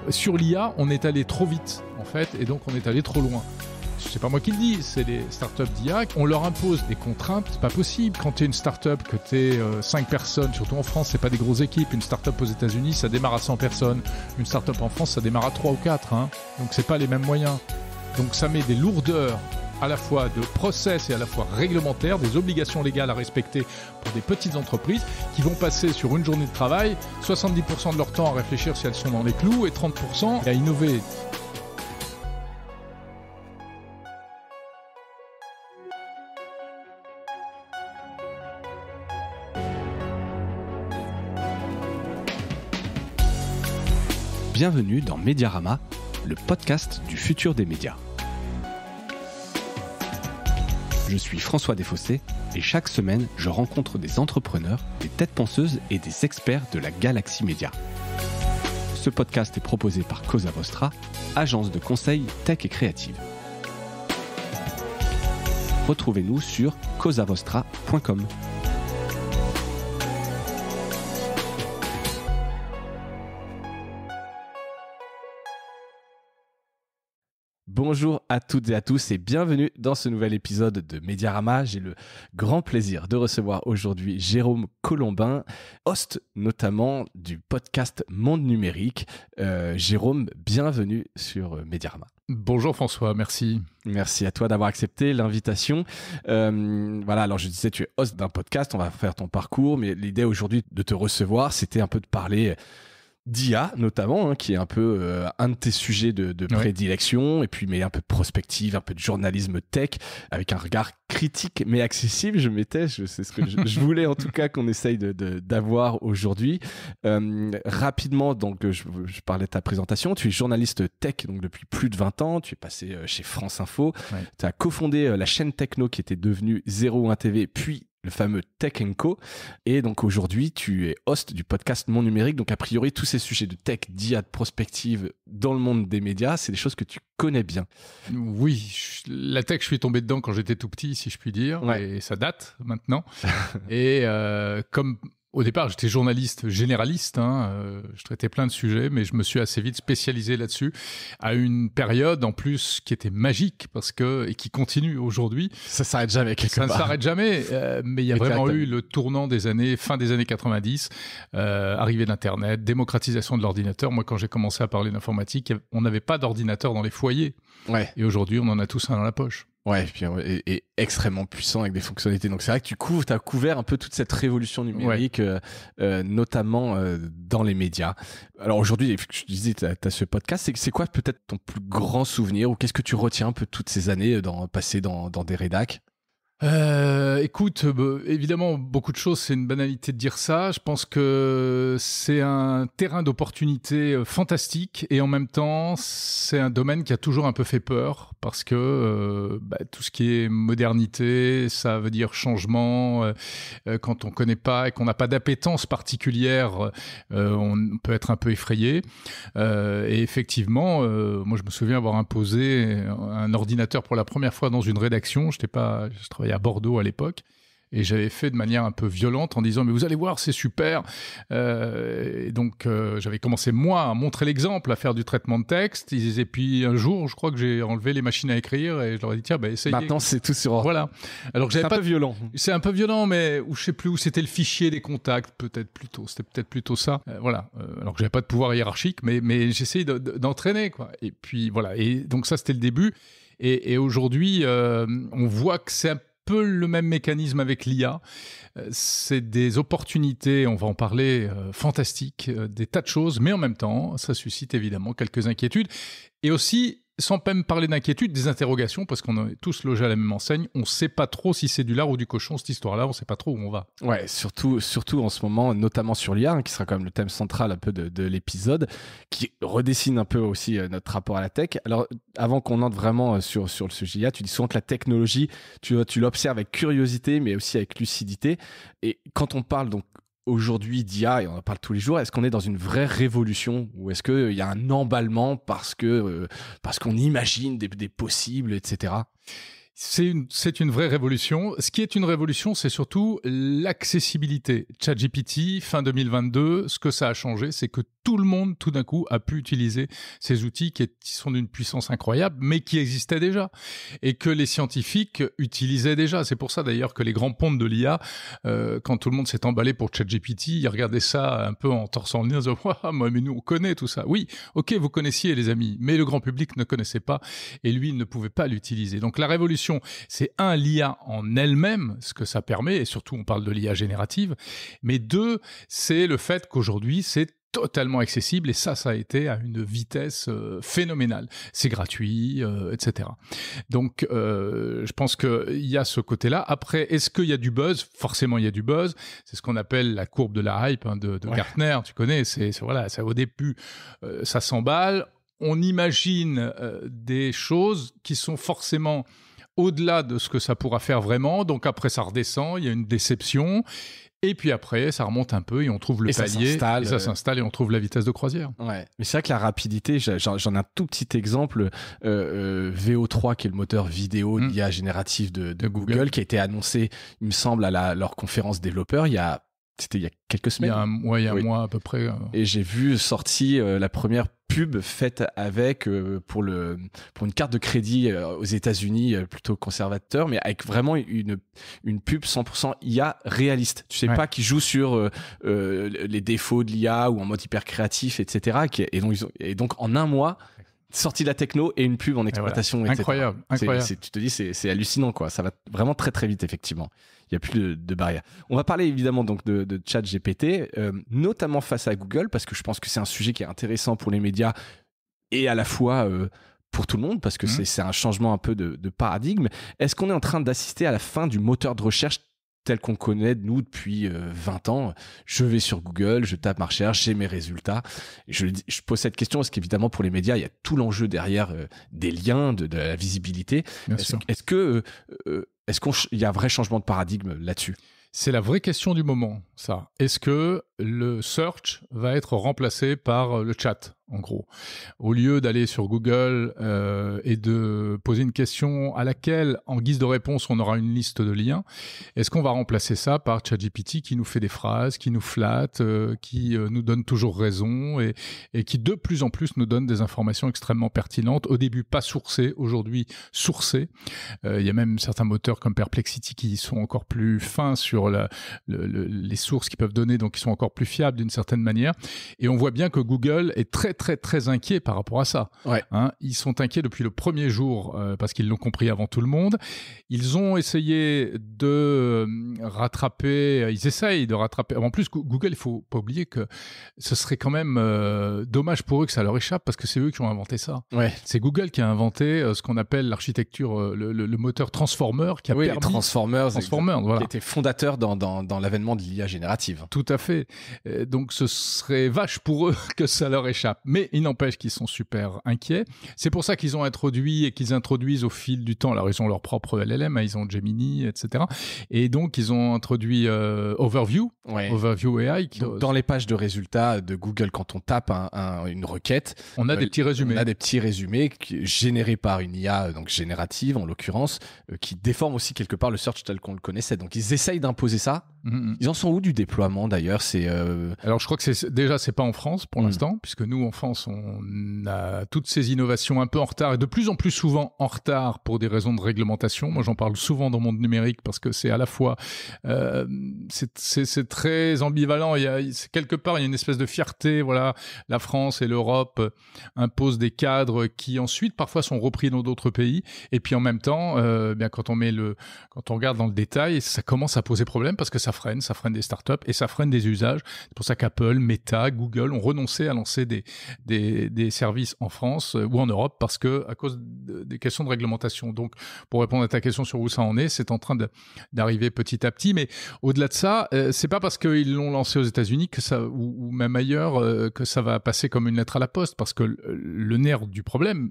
Sur l'IA, on est allé trop vite, en fait, et donc on est allé trop loin. C'est pas moi qui le dis, c'est les startups d'IA. On leur impose des contraintes, c'est pas possible. Quand tu es une startup, que tu es 5 personnes, surtout en France, c'est pas des grosses équipes. Une startup aux États-Unis, ça démarre à 100 personnes. Une startup en France, ça démarre à 3 ou 4. Donc c'est pas les mêmes moyens. Donc ça met des lourdeurs à la fois de process et à la fois réglementaires, des obligations légales à respecter pour des petites entreprises qui vont passer sur une journée de travail 70% de leur temps à réfléchir si elles sont dans les clous et 30% à innover. Bienvenue dans Mediarama, le podcast du futur des médias. Je suis François Desfossés et chaque semaine, je rencontre des entrepreneurs, des têtes penseuses et des experts de la galaxie média. Ce podcast est proposé par Cosa Vostra, agence de conseil tech et créative. Retrouvez-nous sur cosavostra.com. Bonjour à toutes et à tous et bienvenue dans ce nouvel épisode de Mediarama. J'ai le grand plaisir de recevoir aujourd'hui Jérôme Colombin, host notamment du podcast Monde Numérique. Jérôme, bienvenue sur Mediarama. Bonjour François, merci. Merci à toi d'avoir accepté l'invitation. Voilà, alors je disais, tu es host d'un podcast, on va faire ton parcours, mais l'idée aujourd'hui de te recevoir, c'était un peu de parler d'IA notamment, qui est un peu un de tes sujets de prédilection, et puis mais un peu de prospective, un peu de journalisme tech, avec un regard critique mais accessible. C'est ce que je voulais en tout cas qu'on essaye d'avoir aujourd'hui. Rapidement, donc je parlais de ta présentation. Tu es journaliste tech donc depuis plus de 20 ans. Tu es passé chez France Info. Ouais. Tu as cofondé la chaîne Techno qui était devenue 01 TV, puis le fameux Tech & Co. Et donc aujourd'hui, tu es host du podcast Monde Numérique. Donc a priori, tous ces sujets de tech, d'IA, de prospective dans le monde des médias, c'est des choses que tu connais bien. Oui, la tech, je suis tombé dedans quand j'étais tout petit, si je puis dire. Ouais. Et ça date maintenant. Et comme au départ, j'étais journaliste généraliste, je traitais plein de sujets, mais je me suis assez vite spécialisé là-dessus, à une période en plus qui était magique, et qui continue aujourd'hui. Ça s'arrête jamais quelque part. Ça ne s'arrête jamais, mais il y a vraiment eu le tournant fin des années 90, arrivée d'Internet, démocratisation de l'ordinateur. Moi, quand j'ai commencé à parler d'informatique, on n'avait pas d'ordinateur dans les foyers. Ouais. Et aujourd'hui, on en a tous un dans la poche. Ouais, et extrêmement puissant avec des fonctionnalités. Donc c'est vrai que tu as couvert un peu toute cette révolution numérique, notamment dans les médias. Alors aujourd'hui, je disais, t'as ce podcast. C'est quoi peut-être ton plus grand souvenir, ou qu'est-ce que tu retiens un peu toutes ces années passées dans des rédacs? Écoute, évidemment, beaucoup de choses, c'est une banalité de dire ça. Je pense que c'est un terrain d'opportunité fantastique, et en même temps, c'est un domaine qui a toujours un peu fait peur, parce que tout ce qui est modernité, ça veut dire changement. Quand on connaît pas et qu'on n'a pas d'appétence particulière, on peut être un peu effrayé. Et effectivement, moi, je me souviens avoir imposé un ordinateur pour la première fois dans une rédaction. Je travaillais à Bordeaux à l'époque, et j'avais fait de manière un peu violente en disant mais vous allez voir, c'est super. Et donc j'avais commencé moi à montrer l'exemple, à faire du traitement de texte, et puis un jour je crois que j'ai enlevé les machines à écrire et je leur ai dit tiens essayez. Maintenant c'est tout sur ordre. Voilà. Alors que c'est un peu violent. C'est un peu violent, mais je sais plus où c'était le fichier des contacts, c'était peut-être plutôt ça. Voilà. Alors que j'avais pas de pouvoir hiérarchique, mais j'essayais d'entraîner quoi. Et puis voilà. Et donc ça c'était le début. Et aujourd'hui on voit que c'est un peu le même mécanisme avec l'IA. C'est des opportunités, on va en parler, fantastiques, des tas de choses, mais en même temps, ça suscite évidemment quelques inquiétudes. Et aussi, sans même parler d'inquiétude, des interrogations, parce qu'on est tous logés à la même enseigne. On ne sait pas trop si c'est du lard ou du cochon, cette histoire-là. On ne sait pas trop où on va. Ouais, surtout en ce moment, notamment sur l'IA, qui sera quand même le thème central un peu de l'épisode, qui redessine un peu aussi notre rapport à la tech. Alors, avant qu'on entre vraiment sur le sujet IA, tu dis souvent que la technologie, tu l'observes avec curiosité, mais aussi avec lucidité. Et quand on parle donc aujourd'hui d'IA, et on en parle tous les jours, est-ce qu'on est dans une vraie révolution, ou est-ce qu'il y a un emballement parce qu'on imagine des possibles, etc. C'est une vraie révolution. Ce qui est une révolution, c'est surtout l'accessibilité. ChatGPT, fin 2022, ce que ça a changé, c'est que tout le monde, tout d'un coup, a pu utiliser ces outils qui sont d'une puissance incroyable, mais qui existaient déjà et que les scientifiques utilisaient déjà. C'est pour ça, d'ailleurs, que les grands pontes de l'IA, quand tout le monde s'est emballé pour ChatGPT, ils regardaient ça un peu en torsant le nez, en disant « mais nous, on connaît tout ça. » Oui, ok, vous connaissiez, les amis, mais le grand public ne connaissait pas et lui, il ne pouvait pas l'utiliser. Donc, la révolution, c'est l'IA en elle-même, ce que ça permet, et surtout on parle de l'IA générative, mais deux, c'est le fait qu'aujourd'hui c'est totalement accessible, et ça a été à une vitesse phénoménale. C'est gratuit, etc. Donc, je pense qu'il y a ce côté-là. Après, est-ce qu'il y a du buzz ? Forcément, il y a du buzz. C'est ce qu'on appelle la courbe de la hype de Gartner. Tu connais, voilà, ça au début, ça s'emballe. On imagine des choses qui sont forcément au-delà de ce que ça pourra faire vraiment. Donc après, ça redescend, il y a une déception. Et puis après, ça remonte un peu et on trouve le palier. Ça s'installe et on trouve la vitesse de croisière. Ouais. Mais c'est vrai que la rapidité, j'en ai un tout petit exemple. VO3, qui est le moteur vidéo d'IA générative de Google, qui a été annoncé, il me semble, à leur conférence développeur c'était il y a quelques semaines. Il y a un mois à peu près. Et j'ai vu sortir la première pub faite avec pour une carte de crédit aux États-Unis plutôt conservateur, mais avec vraiment une pub 100% IA réaliste. Tu sais pas qui joue sur les défauts de l'IA ou en mode hyper créatif, etc. Et donc en un mois, sortie de la techno et une pub en exploitation, etc. Incroyable. Tu te dis, c'est hallucinant, quoi. Ça va vraiment très très vite, effectivement. Il n'y a plus de barrière. On va parler évidemment donc de ChatGPT, notamment face à Google, parce que je pense que c'est un sujet qui est intéressant pour les médias et à la fois pour tout le monde, parce que c'est un changement un peu de paradigme. Est-ce qu'on est en train d'assister à la fin du moteur de recherche tel qu'on connaît, nous, depuis 20 ans? Je vais sur Google, je tape ma recherche, j'ai mes résultats. Je pose cette question parce qu'évidemment, pour les médias, il y a tout l'enjeu derrière des liens, de la visibilité. Est-ce qu'il y a un vrai changement de paradigme là-dessus? C'est la vraie question du moment, ça. Est-ce que le search va être remplacé par le chat, en gros? Au lieu d'aller sur Google et de poser une question à laquelle, en guise de réponse, on aura une liste de liens, est-ce qu'on va remplacer ça par ChatGPT qui nous fait des phrases, qui nous flatte, qui nous donne toujours raison et qui de plus en plus nous donne des informations extrêmement pertinentes, au début pas sourcées, aujourd'hui sourcées. Il y a même certains moteurs comme Perplexity qui sont encore plus fins sur les sources qu'ils peuvent donner, donc qui sont encore plus fiables d'une certaine manière. Et on voit bien que Google est très, très, très inquiet par rapport à ça. Ils sont inquiets depuis le premier jour parce qu'ils l'ont compris avant tout le monde. Ils ont essayé de rattraper, ils essayent de rattraper. En plus, Google, il ne faut pas oublier que ce serait quand même dommage pour eux que ça leur échappe parce que c'est eux qui ont inventé ça. C'est Google qui a inventé ce qu'on appelle l'architecture, le moteur Transformer qui a permis... Transformers, voilà. Qui était fondateur dans l'avènement de l'IA générative. Tout à fait. Donc ce serait vache pour eux que ça leur échappe. Mais il n'empêche qu'ils sont super inquiets. C'est pour ça qu'ils ont introduit et qu'ils introduisent au fil du temps. Alors ils ont leur propre LLM, ils ont Gemini, etc. Et donc ils ont introduit Overview AI. Donc, dans les pages de résultats de Google, quand on tape une requête, on a des petits résumés. On a des petits résumés générés par une IA, donc générative en l'occurrence, qui déforme aussi quelque part le search tel qu'on le connaissait. Donc ils essayent d'imposer ça. Ils en sont où du déploiement d'ailleurs? Alors je crois que c'est pas en France pour l'instant, puisque nous en France on a toutes ces innovations un peu en retard et de plus en plus souvent en retard pour des raisons de réglementation. Moi j'en parle souvent dans Monde Numérique parce que c'est à la fois c'est très ambivalent. Quelque part il y a une espèce de fierté. Voilà, la France et l'Europe imposent des cadres qui ensuite parfois sont repris dans d'autres pays. Et puis en même temps, bien quand on regarde dans le détail, ça commence à poser problème parce que ça freine des startups et ça freine des usages. C'est pour ça qu'Apple, Meta, Google ont renoncé à lancer des services en France ou en Europe parce que à cause des questions de réglementation. Donc, pour répondre à ta question sur où ça en est, c'est en train d'arriver petit à petit. Mais au-delà de ça, c'est pas parce qu'ils l'ont lancé aux États-Unis que ça, ou même ailleurs, que ça va passer comme une lettre à la poste. Parce que le nerf du problème,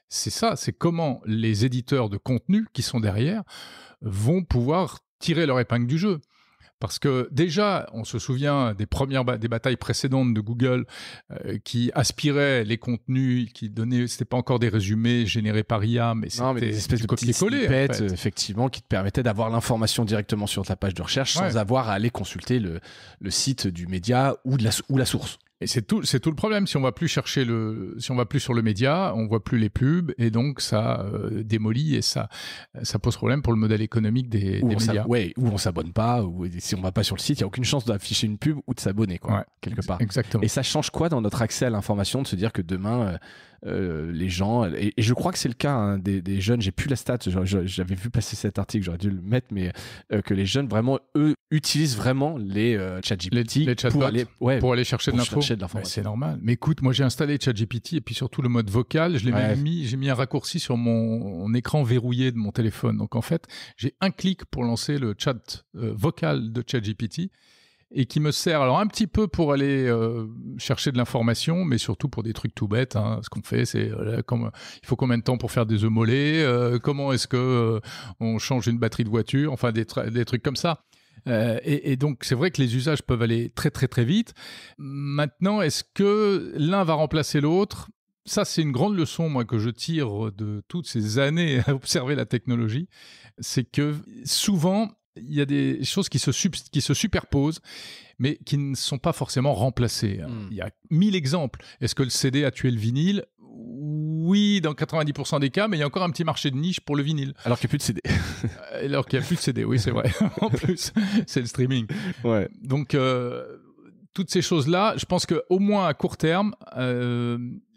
c'est ça, c'est comment les éditeurs de contenu qui sont derrière vont pouvoir tirer leur épingle du jeu. Parce que déjà, on se souvient des batailles précédentes de Google qui aspiraient les contenus, qui donnaient, c'était pas encore des résumés générés par IA, mais c'était des espèces de copier-coller, snippets, en fait. Effectivement, qui te permettaient d'avoir l'information directement sur ta page de recherche sans avoir à aller consulter le site du média ou la source. Et c'est tout le problème. Si on va plus sur le média, on voit plus les pubs et donc ça démolit et ça pose problème pour le modèle économique des médias. Ou on s'abonne pas, ou si on va pas sur le site, il y a aucune chance d'afficher une pub ou de s'abonner, quelque part. Exactement. Et ça change quoi dans notre accès à l'information de se dire que demain les gens, et je crois que c'est le cas des jeunes, j'ai plus la stat, j'avais vu passer cet article, j'aurais dû le mettre, mais que les jeunes vraiment, eux, utilisent vraiment les ChatGPT pour aller chercher de l'info. C'est normal. Mais écoute, moi j'ai installé ChatGPT et puis surtout le mode vocal, j'ai mis un raccourci sur mon écran verrouillé de mon téléphone. Donc en fait, j'ai un clic pour lancer le chat vocal de ChatGPT. Et qui me sert alors un petit peu pour aller chercher de l'information, mais surtout pour des trucs tout bêtes. Ce qu'on fait, c'est il faut combien de temps pour faire des œufs mollets, comment est-ce que on change une batterie de voiture, enfin des trucs comme ça. Et donc c'est vrai que les usages peuvent aller très très très vite. Maintenant, est-ce que l'un va remplacer l'autre ? Ça, c'est une grande leçon, moi, que je tire de toutes ces années à observer la technologie. C'est que souvent, il y a des choses qui se superposent, mais qui ne sont pas forcément remplacées. Il y a 1000 exemples. Est-ce que le CD a tué le vinyle ? Oui, dans 90% des cas, mais il y a encore un petit marché de niche pour le vinyle. Alors qu'il n'y a plus de CD. Alors qu'il n'y a plus de CD, oui, c'est vrai. En plus, c'est le streaming. Ouais. Donc, toutes ces choses-là, je pense qu'au moins à court terme,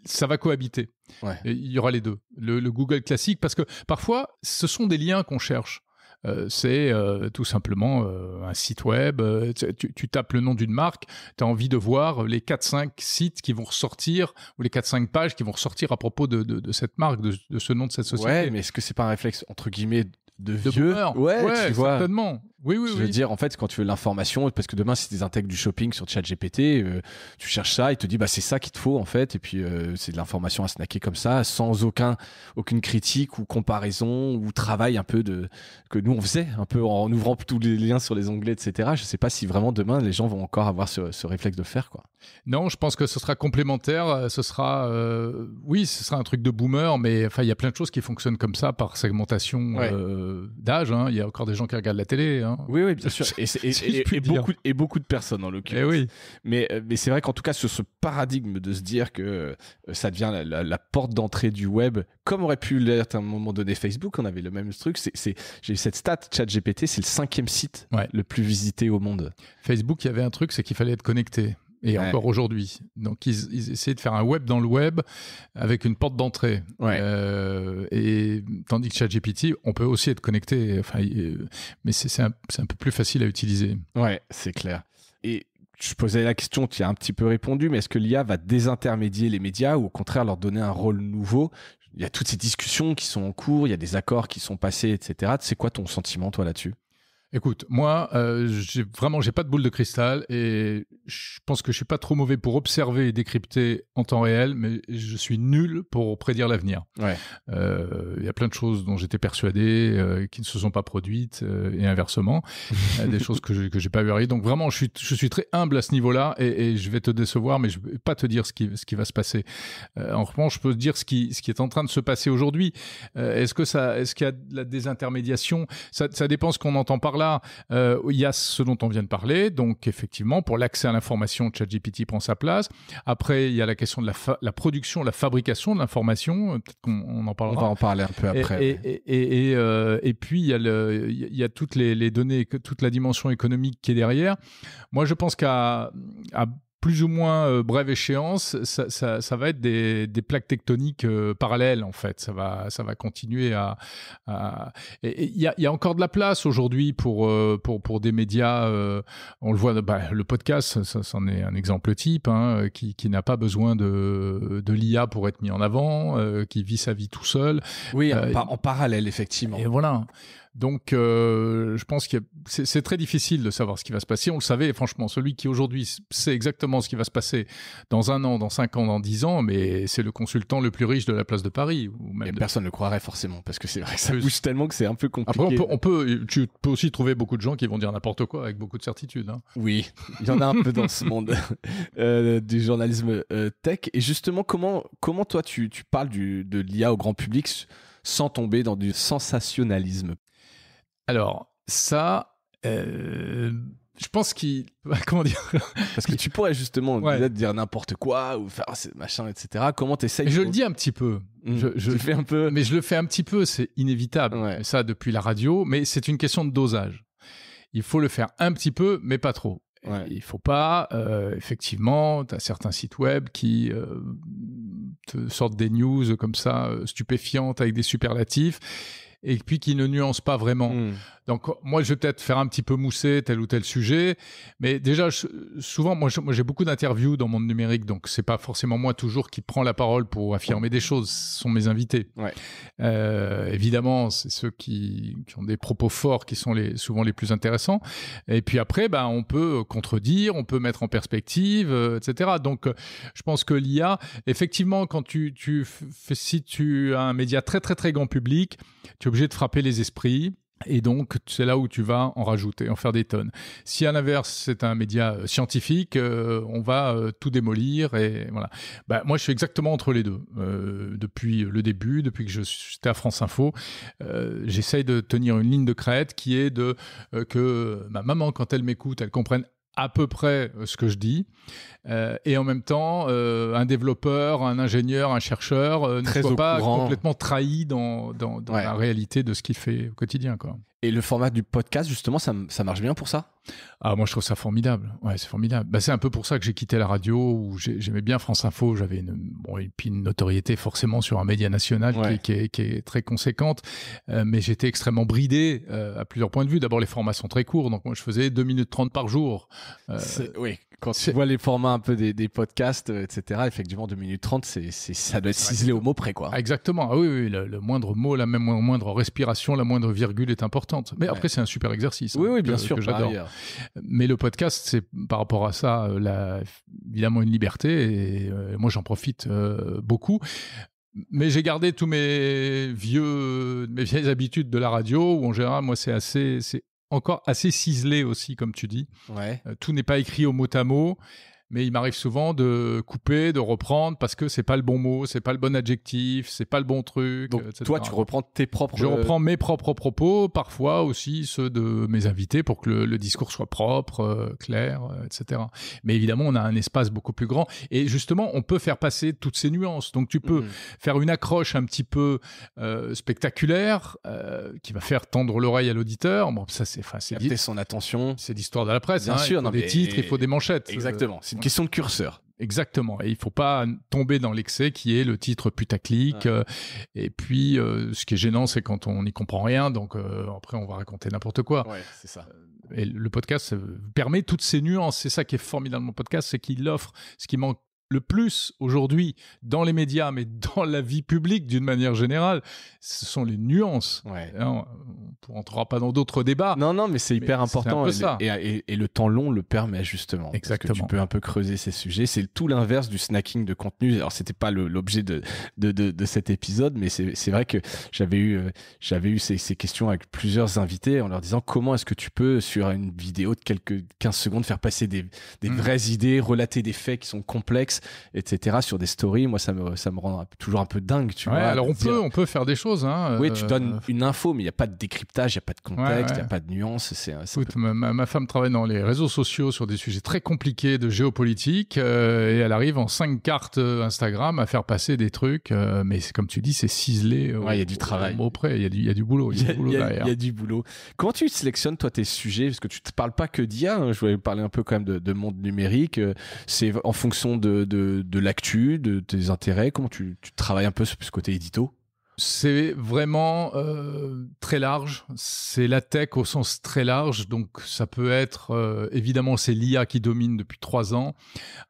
ça va cohabiter. Ouais. Et il y aura les deux. Le Google classique, parce que parfois, ce sont des liens qu'on cherche. C'est tout simplement un site web, tu tapes le nom d'une marque, tu as envie de voir les 4-5 sites qui vont ressortir, ou les 4-5 pages qui vont ressortir à propos de cette marque, de ce nom de cette société. Ouais, mais est-ce que c'est pas un réflexe, entre guillemets, de vieux boomer. Ouais, tu vois. Certainement. Oui. Je veux dire, en fait, quand tu veux l'information, parce que demain, si tu intègres du shopping sur ChatGPT, tu cherches ça, il te dit, bah, c'est ça qu'il te faut, en fait, et puis c'est de l'information à snacker comme ça, sans aucune critique ou comparaison ou travail un peu que nous on faisait, un peu en ouvrant tous les liens sur les onglets, etc. Je sais pas si vraiment demain, les gens vont encore avoir ce réflexe de le faire, quoi. Non, je pense que ce sera complémentaire, ce sera un truc de boomer, mais enfin, il y a plein de choses qui fonctionnent comme ça par segmentation d'âge, hein. Il y a encore des gens qui regardent la télé, hein. Oui, bien sûr. Et beaucoup de personnes, en l'occurrence. Oui. Mais c'est vrai qu'en tout cas, ce paradigme de se dire que ça devient la porte d'entrée du web, comme aurait pu l'être à un moment donné Facebook, on avait le même truc. J'ai eu cette stat, ChatGPT, c'est le 5e site le plus visité au monde. Facebook, il y avait un truc, c'est qu'il fallait être connecté. Et encore aujourd'hui. Donc, ils essayaient de faire un web dans le web avec une porte d'entrée. Et tandis que ChatGPT, on peut aussi être connecté. Enfin, mais c'est un peu plus facile à utiliser. Ouais, c'est clair. Et je posais la question, tu y as un petit peu répondu, mais est-ce que l'IA va désintermédier les médias ou au contraire leur donner un rôle nouveau ? Il y a toutes ces discussions qui sont en cours, il y a des accords qui sont passés, etc. C'est quoi ton sentiment, toi, là-dessus ? Écoute, moi, j'ai pas de boule de cristal et je pense que je suis pas trop mauvais pour observer et décrypter en temps réel, mais je suis nul pour prédire l'avenir. Il y a plein de choses dont j'étais persuadé qui ne se sont pas produites et inversement, des choses que j'ai pas vu arriver. Donc vraiment, je suis très humble à ce niveau-là et je vais te décevoir, mais je vais pas te dire ce qui va se passer. En revanche, je peux te dire ce qui est en train de se passer aujourd'hui. Est-ce qu'il y a de la désintermédiation ? Ça dépend ce qu'on entend par là. Il y a ce dont on vient de parler, donc effectivement pour l'accès à l'information, ChatGPT prend sa place. Après il y a la question de la production, la fabrication de l'information, peut-être qu'on en parlera. On va en parler un peu après. Et puis il y a toutes les données, toute la dimension économique qui est derrière. Moi je pense qu'à plus ou moins brève échéance, ça va être des plaques tectoniques parallèles en fait. Ça va continuer et il y a encore de la place aujourd'hui pour des médias. On le voit, le podcast, ça c'en est un exemple type, hein, qui n'a pas besoin de l'IA pour être mis en avant, qui vit sa vie tout seul. Oui, en parallèle effectivement. Et voilà. Donc, je pense que c'est très difficile de savoir ce qui va se passer. On le savait, franchement, celui qui aujourd'hui sait exactement ce qui va se passer dans 1 an, dans 5 ans, dans 10 ans, mais c'est le consultant le plus riche de la place de Paris. Ou même personne ne le croirait forcément, parce que c'est vrai que ça bouge tellement que c'est un peu compliqué. Après, tu peux aussi trouver beaucoup de gens qui vont dire n'importe quoi avec beaucoup de certitude. Hein. Oui, il y en a un peu dans ce monde du journalisme tech. Et justement, comment toi, tu parles de l'IA au grand public sans tomber dans du sensationnalisme? Alors, ça, je pense comment dire? Parce que tu pourrais justement dire n'importe quoi ou faire machin, etc. Comment t'essayes? Je le dis un petit peu. Je fais un peu. Mais je le fais un petit peu, c'est inévitable. Ouais. Ça, depuis la radio. Mais c'est une question de dosage. Il faut le faire un petit peu, mais pas trop. Ouais. Il faut pas, effectivement, tu as certains sites web qui te sortent des news comme ça, stupéfiantes avec des superlatifs, et puis qui ne nuancent pas vraiment. Donc, moi, je vais peut-être faire un petit peu mousser tel ou tel sujet, mais déjà, souvent, moi, j'ai beaucoup d'interviews dans Monde Numérique, donc c'est pas forcément moi toujours qui prends la parole pour affirmer des choses, ce sont mes invités. Ouais. Évidemment, c'est ceux qui ont des propos forts qui sont souvent les plus intéressants. Et puis après, on peut contredire, on peut mettre en perspective, etc. Donc, je pense que l'IA, effectivement, quand si tu as un média très, très, très grand public, tu es obligé de frapper les esprits. Et donc, c'est là où tu vas en rajouter, en faire des tonnes. Si à l'inverse, c'est un média scientifique, on va tout démolir. Et voilà. Moi, je suis exactement entre les deux. Depuis le début, depuis que j'étais à France Info, j'essaye de tenir une ligne de crête qui est que ma maman, quand elle m'écoute, elle comprenne à peu près ce que je dis, et en même temps, un développeur, un ingénieur, un chercheur ne soit pas complètement trahi dans la réalité de ce qu'il fait au quotidien, quoi. Et le format du podcast, justement, ça marche bien pour ça? Ah, moi, je trouve ça formidable. Ouais, c'est formidable. C'est un peu pour ça que j'ai quitté la radio, où j'aimais bien France Info. J'avais une notoriété forcément sur un média national qui est très conséquente, mais j'étais extrêmement bridé à plusieurs points de vue. D'abord, les formats sont très courts, donc moi, je faisais 2 minutes 30 par jour. Oui, quand tu vois les formats un peu des podcasts, etc., effectivement, 2 minutes 30, ça doit être ciselé au mot près, quoi. Exactement. Ah oui, le moindre mot, la moindre respiration, la moindre virgule est importante. Mais après, c'est un super exercice. Oui, bien sûr, que j'adore. Mais le podcast, c'est par rapport à ça, évidemment une liberté, et moi, j'en profite beaucoup. Mais j'ai gardé tous mes vieilles habitudes de la radio, où en général, moi, c'est encore assez ciselé aussi, comme tu dis. Ouais. Tout n'est pas écrit au mot à mot. Mais il m'arrive souvent de couper, de reprendre, parce que c'est pas le bon mot, c'est pas le bon adjectif, c'est pas le bon truc. Donc etc. Toi, tu reprends tes propres... Je reprends mes propres propos, parfois aussi ceux de mes invités, pour que le discours soit propre, clair, etc. Mais évidemment, on a un espace beaucoup plus grand. Et justement, on peut faire passer toutes ces nuances. Donc tu peux faire une accroche un petit peu spectaculaire, qui va faire tendre l'oreille à l'auditeur. Bon, ça, c'est capter son attention. C'est l'histoire de la presse. Bien sûr, il faut des titres, il faut des manchettes. Exactement. C'est une question de curseur. Exactement. Et il ne faut pas tomber dans l'excès qui est le titre putaclic. Et puis, ce qui est gênant, c'est quand on n'y comprend rien. Donc, après, on va raconter n'importe quoi. Ouais, c'est ça. Et le podcast permet toutes ces nuances. C'est ça qui est formidable dans le podcast, c'est qu'il offre ce qui manque le plus aujourd'hui dans les médias, mais dans la vie publique d'une manière générale, ce sont les nuances. Ouais. On ne rentrera pas dans d'autres débats. Non, mais c'est hyper important. C'est un peu ça. Et le temps long le permet justement. Exactement. Parce que tu peux un peu creuser ces sujets. C'est tout l'inverse du snacking de contenu. Alors, c'était pas l'objet de cet épisode, mais c'est vrai que j'avais eu ces questions avec plusieurs invités en leur disant comment est-ce que tu peux, sur une vidéo de quelques 15 secondes, faire passer des vraies idées, relater des faits qui sont complexes, etc. sur des stories. Moi, ça me rend toujours un peu dingue, tu vois. Alors on peut faire des choses. Oui, tu donnes une info, mais il n'y a pas de décryptage, il n'y a pas de contexte, il n'y a pas de nuance. Écoute, ma femme travaille dans les réseaux sociaux sur des sujets très compliqués de géopolitique, et elle arrive en 5 cartes Instagram à faire passer des trucs, mais comme tu dis, c'est ciselé. Il y a du travail. Il y a du boulot. Il y a du boulot. Comment tu sélectionnes, toi, tes sujets? Parce que tu ne parles pas que d'IA. Hein. Je voulais parler un peu quand même de monde numérique. C'est en fonction de l'actu, de tes intérêts. Comment tu travailles un peu sur ce côté édito? C'est vraiment très large. C'est la tech au sens très large. Donc, ça peut être, évidemment, c'est l'IA qui domine depuis 3 ans.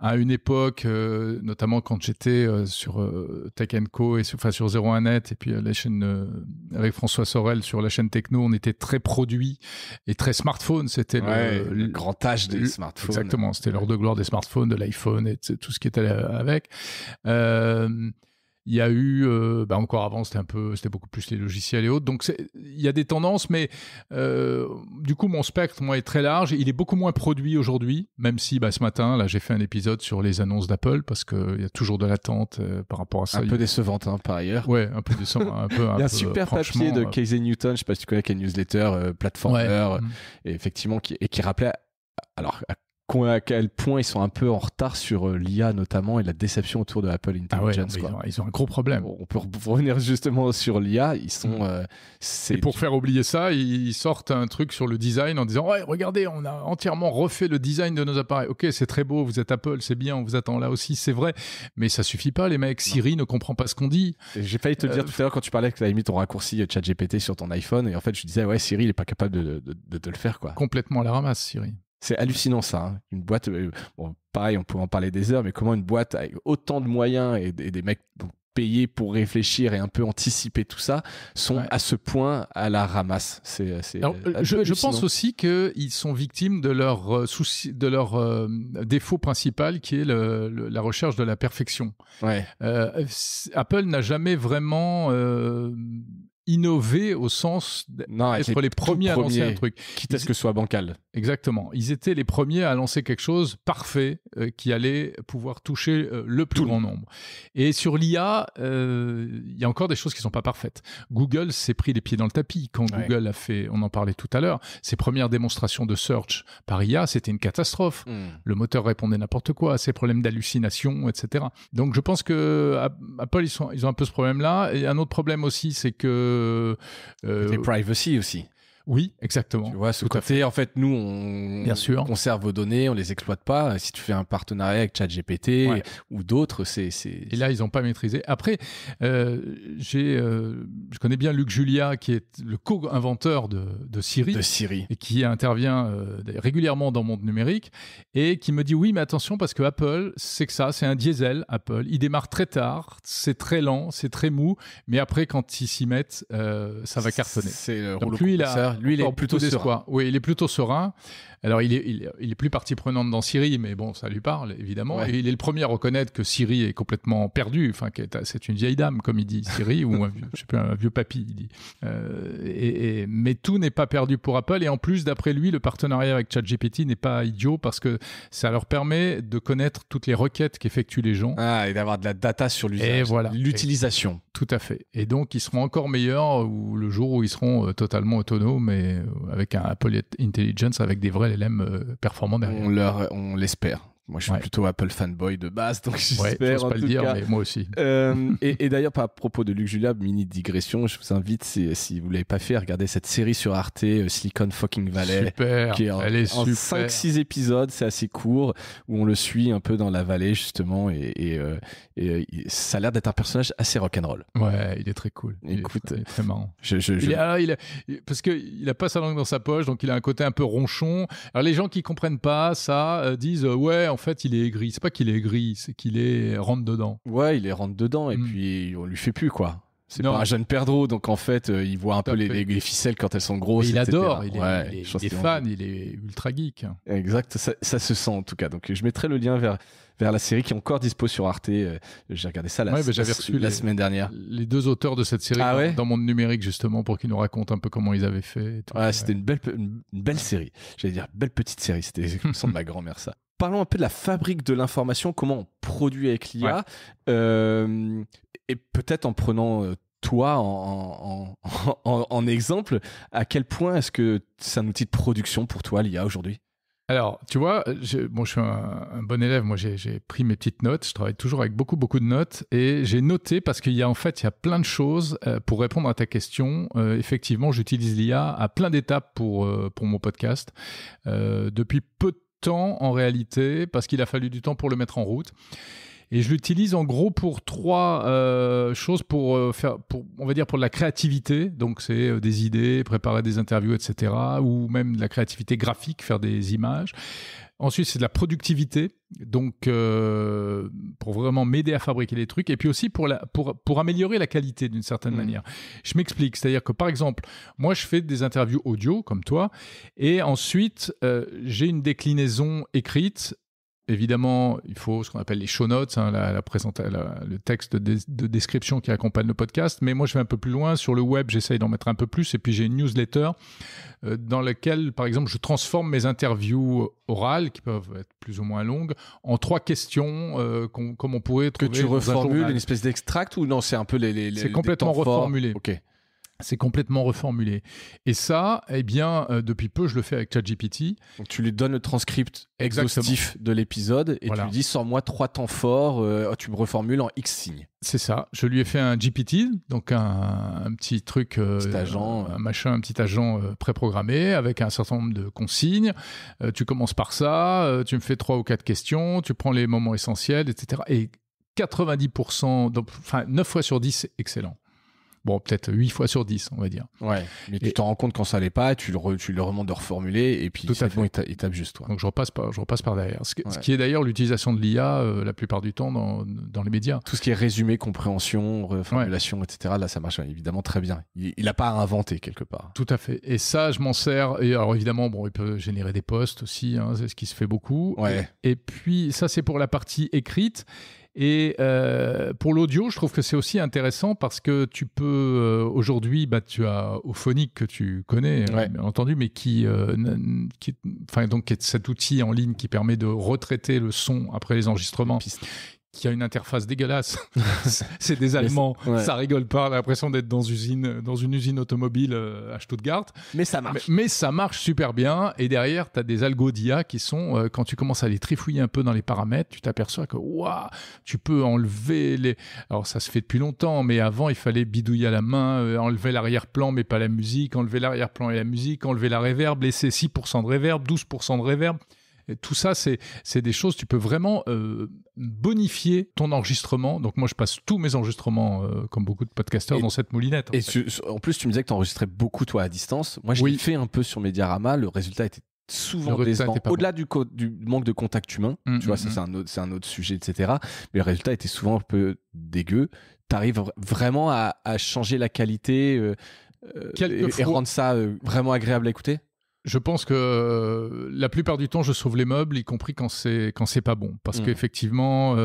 À une époque, notamment quand j'étais sur Tech & Co et sur 01net et puis la chaîne avec François Sorel sur la chaîne Techno, on était très produit et très smartphone. C'était le grand âge des smartphones. Exactement. C'était l'heure de gloire des smartphones, de l'iPhone et tout ce qui était avec. Il y a eu, encore avant, c'était beaucoup plus les logiciels et autres. Donc, il y a des tendances, mais du coup, mon spectre, moi, est très large. Il est beaucoup moins produit aujourd'hui, même si, ce matin, là, j'ai fait un épisode sur les annonces d'Apple parce qu'il y a toujours de l'attente par rapport à ça. Un peu décevante, par ailleurs. Ouais, un peu décevant. Il y a un super papier de Casey Newton, je ne sais pas si tu connais, qui est une newsletter Platformer, et effectivement, qui rappelait, alors, à quel point ils sont un peu en retard sur l'IA notamment et la déception autour de Apple Intelligence. Ils ont un gros problème. On peut revenir justement sur l'IA. Ils sont. Et pour faire oublier ça, ils sortent un truc sur le design en disant ouais, regardez, on a entièrement refait le design de nos appareils. Ok, c'est très beau, vous êtes Apple, c'est bien, on vous attend là aussi, c'est vrai, mais ça suffit pas, les mecs. Siri ne comprend pas ce qu'on dit. Et j'ai failli te le dire tout à l'heure quand tu parlais que tu avais mis ton raccourci ChatGPT sur ton iPhone et en fait je disais ouais, Siri il est pas capable de te le faire quoi. Complètement à la ramasse, Siri. C'est hallucinant ça, hein. Une boîte, pareil, on pourrait en parler des heures, mais comment une boîte avec autant de moyens et des mecs payés pour réfléchir et un peu anticiper tout ça sont à ce point à la ramasse. Je pense aussi qu'ils sont victimes de leur souci, de leur défaut principal qui est la recherche de la perfection. Ouais. Apple n'a jamais vraiment innover au sens d'être les premiers à lancer un truc. Quitte à ce que ce soit bancal. Exactement. Ils étaient les premiers à lancer quelque chose parfait qui allait pouvoir toucher le plus grand nombre. Et sur l'IA, il y a encore des choses qui ne sont pas parfaites. Google s'est pris les pieds dans le tapis. Quand Google a fait, on en parlait tout à l'heure, ses premières démonstrations de search par IA, c'était une catastrophe. Le moteur répondait n'importe quoi, ses problèmes d'hallucination, etc. Donc je pense que Apple, ils ont un peu ce problème-là. Et un autre problème aussi, c'est que côté privacy aussi. Oui, exactement. Tu vois, ce côté, en fait, nous, on conserve vos données, on les exploite pas. Si tu fais un partenariat avec ChatGPT ou d'autres, c'est... Et là, ils n'ont pas maîtrisé. Après, je connais bien Luc Julia, qui est le co-inventeur de Siri. De Siri. Et qui intervient régulièrement dans Monde Numérique et qui me dit oui, mais attention, parce que Apple, c'est un diesel, Apple. Il démarre très tard, c'est très lent, c'est très mou, mais après, quand ils s'y mettent, ça va cartonner. C'est le rouleau compresseur. Lui, il est plutôt serein. Oui, il est plutôt serein. Alors, il est plus partie prenante dans Siri, mais bon, ça lui parle, évidemment. Ouais. Et il est le premier à reconnaître que Siri est complètement perdu. Enfin, c'est une vieille dame, comme il dit, Siri, ou un vieux papy, il dit. Mais tout n'est pas perdu pour Apple. Et en plus, d'après lui, le partenariat avec ChatGPT n'est pas idiot parce que ça leur permet de connaître toutes les requêtes qu'effectuent les gens. Ah, et d'avoir de la data sur l'usage. Et voilà. L'utilisation. Tout à fait. Et donc, ils seront encore meilleurs le jour où ils seront totalement autonomes, mais avec un Apple Intelligence, avec des vrais LLM performants derrière. On l'espère. Moi, je suis plutôt Apple fanboy de base, donc j'espère. J'ose pas le dire, mais moi aussi. Et d'ailleurs, à propos de Luc Julia, mini digression, je vous invite, si vous ne l'avez pas fait, à regarder cette série sur Arte, Silicon fucking Valley. Super, qui est elle est en super. 5-6 épisodes, c'est assez court, où on le suit un peu dans la vallée, justement, et ça a l'air d'être un personnage assez rock'n'roll. Ouais, il est très cool. Écoute, il est très marrant. Parce qu'il n'a pas sa langue dans sa poche, donc il a un côté un peu ronchon. Alors les gens qui ne comprennent pas ça disent ouais, en fait, il est aigri. C'est pas qu'il est aigri, c'est qu'il est rentre dedans. Ouais, il est rentre dedans et puis on lui fait plus quoi. C'est pas un jeune perdreau, donc en fait, il voit un peu les ficelles quand elles sont grosses. Et il etc. adore, il est fan, il est ultra geek. Exact, ça se sent en tout cas. Donc je mettrai le lien vers la série qui est encore dispo sur Arte. J'ai regardé ça j'avais reçu la semaine dernière. Les 2 auteurs de cette série dans Monde Numérique, justement, pour qu'ils nous racontent un peu comment ils avaient fait. C'était une belle série. J'allais dire, belle petite série. C'était comme ça de ma grand-mère, ça. Parlons un peu de la fabrique de l'information, comment on produit avec l'IA. Et peut-être en prenant toi en exemple, à quel point est-ce que c'est un outil de production pour toi, l'IA, aujourd'hui ? Alors, tu vois, je suis un bon élève. Moi, j'ai pris mes petites notes. Je travaille toujours avec beaucoup de notes. Et j'ai noté parce qu'il y a plein de choses pour répondre à ta question. Effectivement, j'utilise l'IA à plein d'étapes pour mon podcast. Depuis peu de temps, en réalité, parce qu'il a fallu du temps pour le mettre en route. Et je l'utilise en gros pour 3 choses on va dire pour de la créativité. Donc, c'est des idées, préparer des interviews, etc. Ou même de la créativité graphique, faire des images. Ensuite, c'est de la productivité, donc pour vraiment m'aider à fabriquer les trucs, et puis aussi pour améliorer la qualité d'une certaine manière. Je m'explique, c'est-à-dire que par exemple, moi je fais des interviews audio comme toi, et ensuite j'ai une déclinaison écrite. Évidemment, il faut ce qu'on appelle les show notes, hein, le texte de description qui accompagne le podcast. Mais moi, je vais un peu plus loin. Sur le web, j'essaye d'en mettre un peu plus. Et puis, j'ai une newsletter dans laquelle, par exemple, je transforme mes interviews orales, qui peuvent être plus ou moins longues, en 3 questions, comme on pourrait trouver que tu reformules, une espèce d'extract, ou non, c'est un peu c'est complètement reformulé. Ok. C'est complètement reformulé. Et ça, eh bien, depuis peu, je le fais avec ChatGPT. Donc, tu lui donnes le transcript exhaustif de l'épisode et tu lui dis, sors-moi 3 temps forts, tu me reformules en X signes. C'est ça. Je lui ai fait un GPT, donc un petit truc, petit agent, un petit agent préprogrammé avec un certain nombre de consignes. Tu commences par ça, tu me fais 3 ou 4 questions, tu prends les moments essentiels, etc. Et 90%, enfin 9 fois sur 10, c'est excellent. Bon, peut-être 8 fois sur 10, on va dire. Ouais, mais tu t'en rends compte quand ça allait pas, tu le remontes de reformuler, et puis c'est bon, il tape juste, toi. Donc je repasse par derrière. Ce qui est d'ailleurs l'utilisation de l'IA la plupart du temps dans les médias. Tout ce qui est résumé, compréhension, reformulation, etc., là, ça marche évidemment très bien. Il n'a pas à inventer quelque part. Tout à fait. Et ça, je m'en sers. Et alors évidemment, il peut générer des posts aussi, hein, c'est ce qui se fait beaucoup. Ouais. Et puis, ça, c'est pour la partie écrite. Et pour l'audio, je trouve que c'est aussi intéressant parce que tu peux aujourd'hui, tu as Auphonic que tu connais, bien entendu, mais qui est cet outil en ligne qui permet de retraiter le son après les enregistrements. Qui a une interface dégueulasse. C'est des Allemands, ça rigole pas, on a l'impression d'être dans une usine automobile à Stuttgart. Mais ça marche. Mais ça marche super bien. Et derrière, tu as des algos d'IA qui sont, quand tu commences à les trifouiller un peu dans les paramètres, tu t'aperçois que tu peux enlever les... Alors ça se fait depuis longtemps, mais avant, il fallait bidouiller à la main, enlever l'arrière-plan, mais pas la musique, enlever l'arrière-plan et la musique, enlever la reverb, laisser 6% de reverb, 12% de reverb. Et tout ça, c'est des choses, tu peux vraiment bonifier ton enregistrement. Donc moi, je passe tous mes enregistrements, comme beaucoup de podcasteurs, dans cette moulinette. En plus, tu me disais que tu enregistrais beaucoup, toi, à distance. Moi, je l'ai fait un peu sur Mediarama. Le résultat était souvent décevant. Au-delà du manque de contact humain, tu vois, ça, c'est un autre sujet, etc. Mais le résultat était souvent un peu dégueu. Tu arrives vraiment à changer la qualité et rendre ça vraiment agréable à écouter? Je pense que la plupart du temps, je sauve les meubles, y compris quand c'est pas bon. Parce qu'effectivement,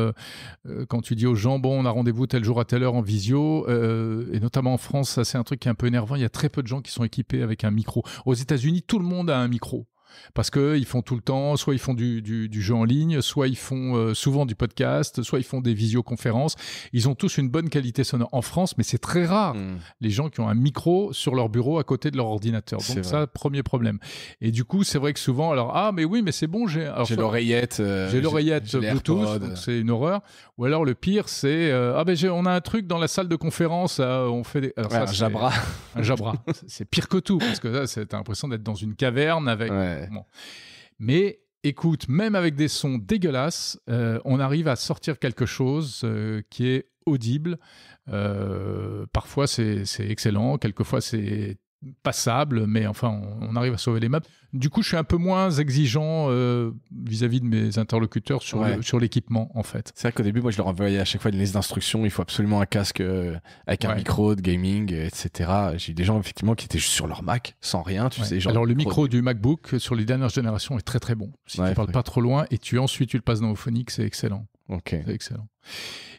quand tu dis aux gens, bon, on a rendez-vous tel jour à telle heure en visio, et notamment en France, ça c'est un truc qui est un peu énervant. Il y a très peu de gens qui sont équipés avec un micro. Aux États-Unis, tout le monde a un micro. Parce qu'ils font tout le temps, soit ils font du jeu en ligne, soit ils font souvent du podcast, soit ils font des visioconférences. Ils ont tous une bonne qualité sonore. En France, mais c'est très rare, les gens qui ont un micro sur leur bureau à côté de leur ordinateur. Donc ça, premier problème. Et du coup, c'est vrai que souvent, mais c'est bon, j'ai l'oreillette. J'ai l'oreillette Bluetooth, donc c'est une horreur. Ou alors le pire, c'est on a un truc dans la salle de conférence, on fait des... Alors, un Jabra. Un Jabra. C'est pire que tout, parce que là, t'as l'impression d'être dans une caverne avec... Bon. Mais écoute, même avec des sons dégueulasses, on arrive à sortir quelque chose qui est audible. Parfois, c'est excellent. Quelquefois, c'est passable, mais enfin, on arrive à sauver les meubles. Du coup, je suis un peu moins exigeant vis-à-vis de mes interlocuteurs sur l'équipement, en fait. C'est vrai qu'au début, moi, je leur envoyais à chaque fois une liste d'instructions. Il faut absolument un casque avec un micro de gaming, etc. J'ai eu des gens, effectivement, qui étaient juste sur leur Mac, sans rien, tu sais. Genre alors, le micro du MacBook, sur les dernières générations, est très, très bon. Si tu parles pas trop loin et ensuite tu le passes dans Auphonic, c'est excellent. Ok. C'est excellent.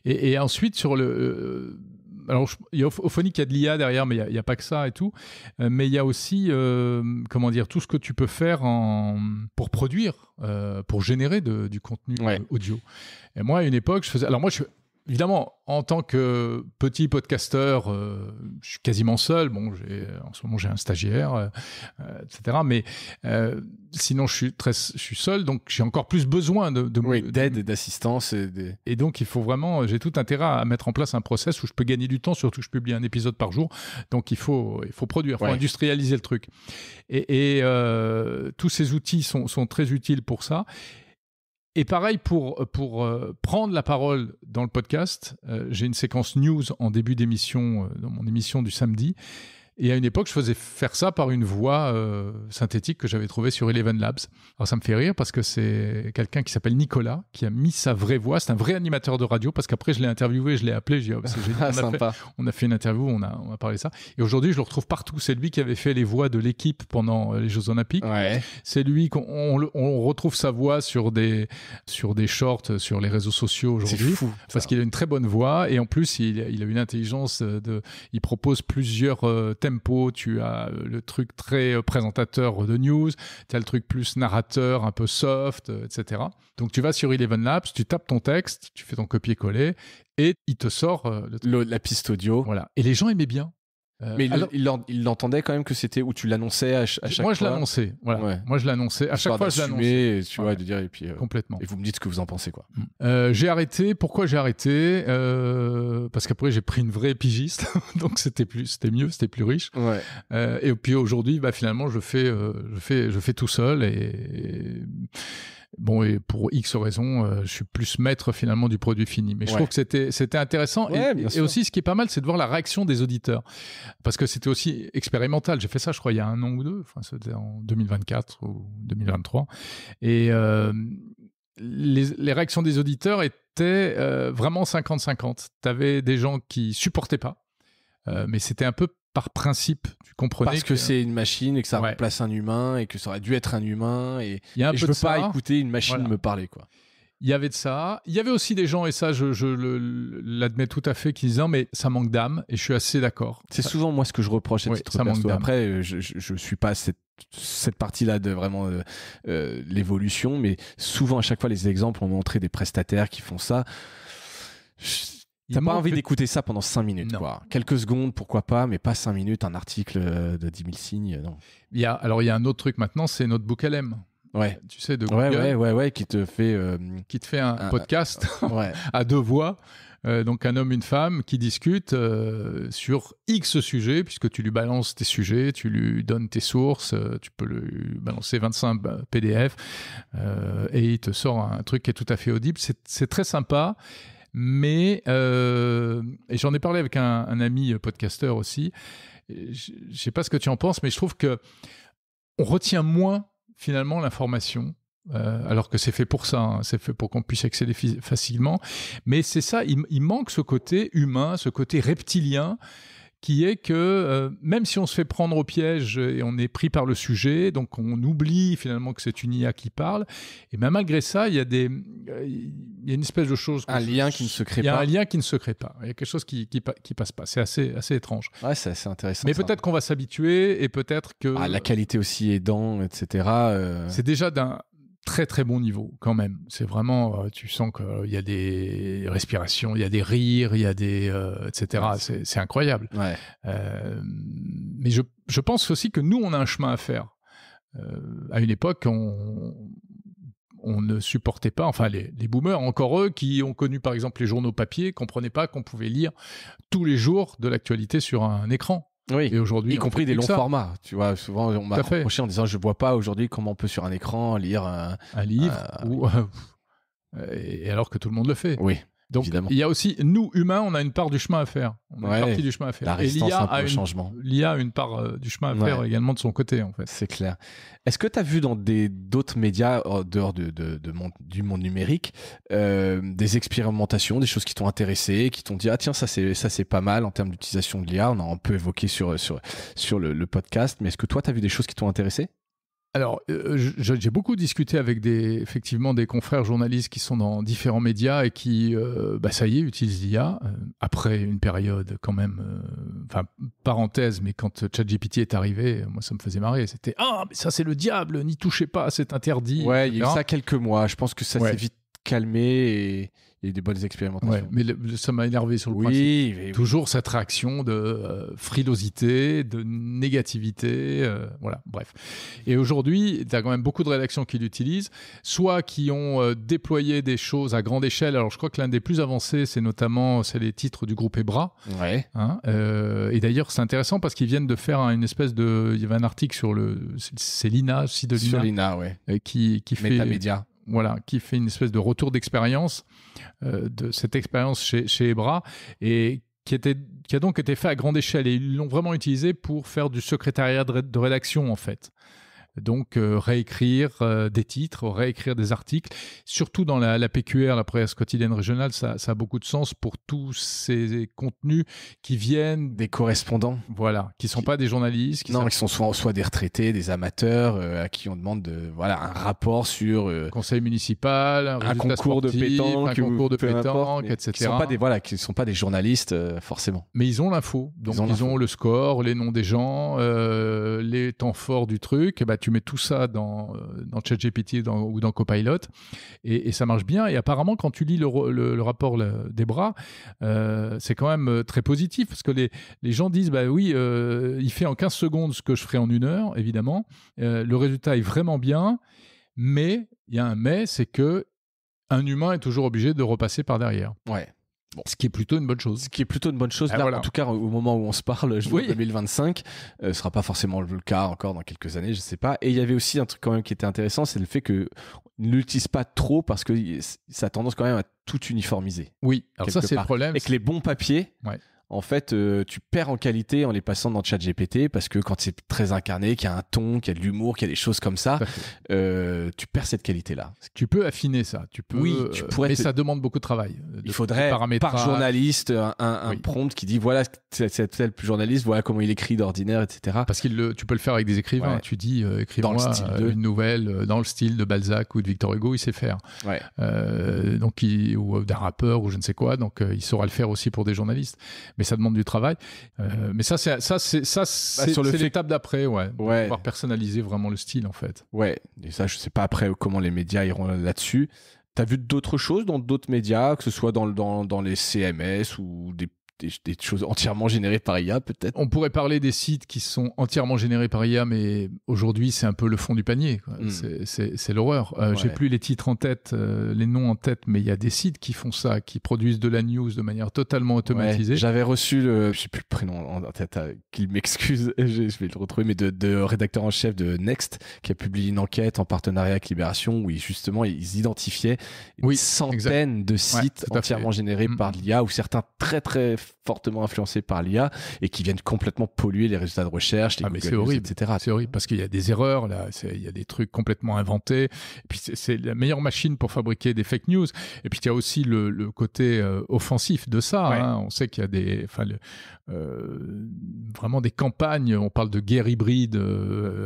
Et ensuite, sur le... Alors, il y a Auphonic, il y a de l'IA derrière, mais il n'y a pas que ça et tout. Mais il y a aussi, tout ce que tu peux faire pour produire, pour générer du contenu audio. Et moi, à une époque, je faisais... Alors moi, évidemment, en tant que petit podcasteur, je suis quasiment seul. Bon, en ce moment, j'ai un stagiaire, etc. Mais sinon, je suis seul, donc j'ai encore plus besoin d'aide et d'assistance. Et donc, il faut vraiment... J'ai tout intérêt à mettre en place un process où je peux gagner du temps, surtout que je publie un épisode par jour. Donc, il faut produire, il faut industrialiser le truc. Et tous ces outils sont très utiles pour ça. Et pareil, pour prendre la parole dans le podcast, j'ai une séquence news en début d'émission, dans mon émission du samedi. Et à une époque, je faisais faire ça par une voix synthétique que j'avais trouvée sur Eleven Labs. Alors ça me fait rire parce que c'est quelqu'un qui s'appelle Nicolas qui a mis sa vraie voix. C'est un vrai animateur de radio parce qu'après je l'ai interviewé, je l'ai appelé, j'ai dit c'est génial. On a fait une interview, on a parlé de ça. Et aujourd'hui, je le retrouve partout. C'est lui qui avait fait les voix de l'équipe pendant les Jeux Olympiques. Ouais. C'est lui on retrouve sa voix sur des shorts sur les réseaux sociaux aujourd'hui. C'est fou. Parce qu'il a une très bonne voix et en plus il a une intelligence il propose plusieurs tempo, tu as le truc très présentateur de news, tu as le truc plus narrateur, un peu soft, etc. Donc tu vas sur Eleven Labs, tu tapes ton texte, tu fais ton copier-coller et il te sort la piste audio. Voilà. Et les gens aimaient bien. Mais il l'entendait quand même que c'était où tu l'annonçais à chaque fois. Moi, je l'annonçais. Voilà. Ouais. Moi, je l'annonçais. À chaque fois, je l'annonçais. Tu vois, de dire et puis complètement. Et vous me dites ce que vous en pensez, quoi. J'ai arrêté. Pourquoi j'ai arrêté parce qu'après j'ai pris une vraie pigiste, donc c'était mieux, c'était plus riche. Ouais. Et puis aujourd'hui, finalement, je fais tout seul et bon, et pour X raisons, je suis plus maître finalement du produit fini. Mais je trouve que c'était intéressant. Ouais, et aussi, ce qui est pas mal, c'est de voir la réaction des auditeurs. Parce que c'était aussi expérimental. J'ai fait ça, je crois, il y a 1 an ou 2. Enfin, c'était en 2024 ou 2023. Et les réactions des auditeurs étaient vraiment 50-50. Tu avais des gens qui supportaient pas. Mais c'était un peu par principe, tu comprenais. Parce que c'est une machine et que ça remplace un humain et que ça aurait dû être un humain et je veux pas écouter une machine me parler, quoi. Il y avait de ça. Il y avait aussi des gens, et ça, je l'admets tout à fait, qui disaient mais ça manque d'âme, et je suis assez d'accord. C'est souvent moi ce que je reproche à titre perso. Après, je suis pas cette partie-là de vraiment l'évolution, mais souvent à chaque fois les exemples ont montré des prestataires qui font ça. T'as pas envie d'écouter ça pendant 5 minutes, quoi. Quelques secondes, pourquoi pas, mais pas 5 minutes, un article de 10 000 signes, non. Il y a un autre truc maintenant, c'est Notebook LM. Ouais. Tu sais, de Google. Ouais, qui te fait un podcast à 2 voix. Donc un homme, une femme qui discutent sur X sujets, puisque tu lui balances tes sujets, tu lui donnes tes sources, tu peux lui balancer 25 PDF et il te sort un truc qui est tout à fait audible. C'est très sympa. Mais, et j'en ai parlé avec un ami podcasteur aussi, je ne sais pas ce que tu en penses, mais je trouve qu'on retient moins finalement l'information, alors que c'est fait pour ça, hein, c'est fait pour qu'on puisse accéder facilement. Mais c'est ça, il manque ce côté humain, ce côté reptilien, qui est que même si on se fait prendre au piège et on est pris par le sujet, donc on oublie finalement que c'est une IA qui parle, et même malgré ça, il y a une espèce de chose... Un lien qui ne se crée pas. Il y a un lien qui ne se crée pas. Il y a quelque chose qui passe pas. C'est assez étrange. Ouais, c'est assez intéressant. Mais peut-être qu'on va s'habituer et peut-être que... la qualité aussi aidant, etc. C'est déjà d'un très très bon niveau quand même. C'est vraiment, tu sens qu'il y a des respirations, il y a des rires, il y a des etc. C'est incroyable. Ouais. Mais je pense aussi que nous on a un chemin à faire. À une époque on ne supportait pas, enfin les boomers, encore eux, qui ont connu par exemple les journaux papier, comprenaient pas qu'on pouvait lire tous les jours de l'actualité sur un écran. Oui, et aujourd'hui, y compris des longs formats. Tu vois, souvent on m'a reproché en disant je vois pas aujourd'hui comment on peut sur un écran lire un livre et alors que tout le monde le fait. Oui. Donc évidemment. Il y a aussi nous humains, on a une part du chemin à faire. On a une partie du chemin à faire. La résistance à un changement. L'IA a une part du chemin à faire également de son côté en fait. C'est clair. Est-ce que tu as vu dans d'autres médias en dehors du monde numérique des expérimentations, des choses qui t'ont intéressé, qui t'ont dit ah tiens ça c'est pas mal en termes d'utilisation de l'IA, on a un peu évoqué sur le podcast, mais est-ce que toi tu as vu des choses qui t'ont intéressé? Alors, j'ai beaucoup discuté avec effectivement des confrères journalistes qui sont dans différents médias et qui, ça y est, utilisent l'IA. Après une période quand même, parenthèse, mais quand ChatGPT est arrivé, moi ça me faisait marrer. C'était « Ah, mais ça c'est le diable, n'y touchez pas, c'est interdit ». Ouais, il y a eu ça quelques mois. Je pense que ça s'est vite calmé et il y a eu des bonnes expérimentations. Ouais, mais ça m'a énervé sur le principe. Mais toujours cette réaction de frilosité, de négativité, voilà, bref. Et aujourd'hui, tu as quand même beaucoup de rédactions qui l'utilisent, soit qui ont déployé des choses à grande échelle. Alors, je crois que l'un des plus avancés, c'est les titres du groupe Ebra. Ouais. Hein, et d'ailleurs, c'est intéressant parce qu'ils viennent de faire une espèce de... Il y avait un article sur c'est l'INA, site de l'INA. Sur l'INA, ouais. Qui fait... Métamédia. voilà, qui fait une espèce de retour d'expérience, de cette expérience chez Ebra, et qui a donc été fait à grande échelle. Et ils l'ont vraiment utilisé pour faire du secrétariat de rédaction, en fait. Donc, réécrire des titres, réécrire des articles, surtout dans la PQR, la presse quotidienne régionale, ça a beaucoup de sens pour tous ces contenus qui viennent des correspondants. Voilà, qui ne sont pas des journalistes. Qui sont soit des retraités, des amateurs, à qui on demande un rapport sur... conseil municipal, un concours sportif, de pétanque, etc. Qui ne sont pas des journalistes, forcément. Mais ils ont l'info. Donc, ils ont le score, les noms des gens, les temps forts du truc. Et tu mets tout ça dans ChatGPT ou dans Copilot et ça marche bien. Et apparemment, quand tu lis le rapport d'Ebra, c'est quand même très positif parce que les gens disent il fait en 15 secondes ce que je ferais en 1 heure, évidemment. Le résultat est vraiment bien, mais il y a un mais, c'est que un humain est toujours obligé de repasser par derrière. Ouais. Bon. Ce qui est plutôt une bonne chose. Là, voilà. En tout cas, au moment où on se parle, 2025, ce sera pas forcément le cas encore dans quelques années, je sais pas. Et il y avait aussi un truc quand même qui était intéressant, c'est le fait que ne l'utilise pas trop parce que ça a tendance quand même à tout uniformiser. Oui, alors ça c'est le problème. Et que les bons papiers... Ouais. En fait, tu perds en qualité en les passant dans ChatGPT parce que quand c'est très incarné, qu'il y a un ton, qu'il y a de l'humour, qu'il y a des choses comme ça, tu perds cette qualité-là. Tu peux affiner ça. Tu pourrais. Mais ça demande beaucoup de travail. Il faudrait par journaliste un prompt qui dit voilà c'est tel journaliste, voilà comment il écrit d'ordinaire, etc. Parce que tu peux le faire avec des écrivains. Ouais. Tu dis écrivez-moi une nouvelle dans le style de Balzac ou de Victor Hugo, il sait faire. Ouais. Ou d'un rappeur ou je ne sais quoi. Donc il saura le faire aussi pour des journalistes. Mais ça demande du travail. Mais ça, c'est l'étape d'après, pouvoir personnaliser vraiment le style, en fait. Ouais, et ça, je sais pas après comment les médias iront là-dessus. T'as vu d'autres choses dans d'autres médias, que ce soit dans les CMS ou des choses entièrement générées par IA, peut-être? On pourrait parler des sites qui sont entièrement générés par IA, mais aujourd'hui, c'est un peu le fond du panier. C'est l'horreur. J'ai plus les titres en tête, les noms en tête, mais il y a des sites qui font ça, qui produisent de la news de manière totalement automatisée. Ouais, j'avais reçu je sais plus le prénom en tête, qu'il m'excuse, je vais le retrouver, mais de rédacteur en chef de Next, qui a publié une enquête en partenariat avec Libération, où justement, ils identifiaient une centaine de sites entièrement générés par l'IA, ou certains très, très fortement influencés par l'IA et qui viennent complètement polluer les résultats de recherche, les Google News, etc. C'est horrible parce qu'il y a des erreurs là, il y a des trucs complètement inventés. Et puis c'est la meilleure machine pour fabriquer des fake news. Et puis il y a aussi le côté offensif de ça. Ouais. On sait qu'il y a vraiment des campagnes. On parle de guerre hybride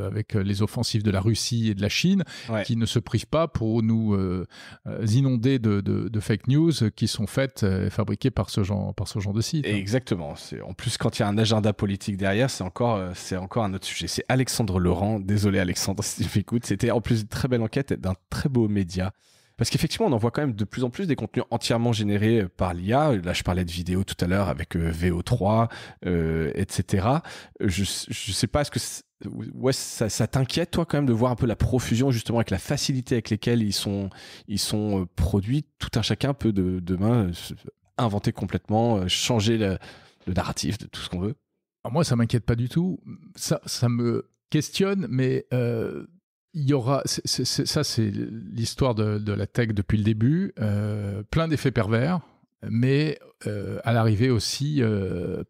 avec les offensives de la Russie et de la Chine qui ne se privent pas pour nous inonder de fake news qui sont faites fabriquées par ce genre de site. Exactement. En plus, quand il y a un agenda politique derrière, c'est encore un autre sujet. C'est Alexandre Laurent. Désolé Alexandre si tu m'écoutes. C'était en plus une très belle enquête d'un très beau média. Parce qu'effectivement, on en voit quand même de plus en plus des contenus entièrement générés par l'IA. Là, je parlais de vidéos tout à l'heure avec VO3, etc. Je sais pas, est-ce que ça t'inquiète, toi, quand même, de voir un peu la profusion, justement, avec la facilité avec lesquelles ils sont produits. Tout un chacun peut demain inventer complètement, changer le narratif de tout ce qu'on veut. Alors moi, ça m'inquiète pas du tout. Ça me questionne, mais il y aura... ça, c'est l'histoire de la tech depuis le début. Plein d'effets pervers, mais à l'arrivée aussi,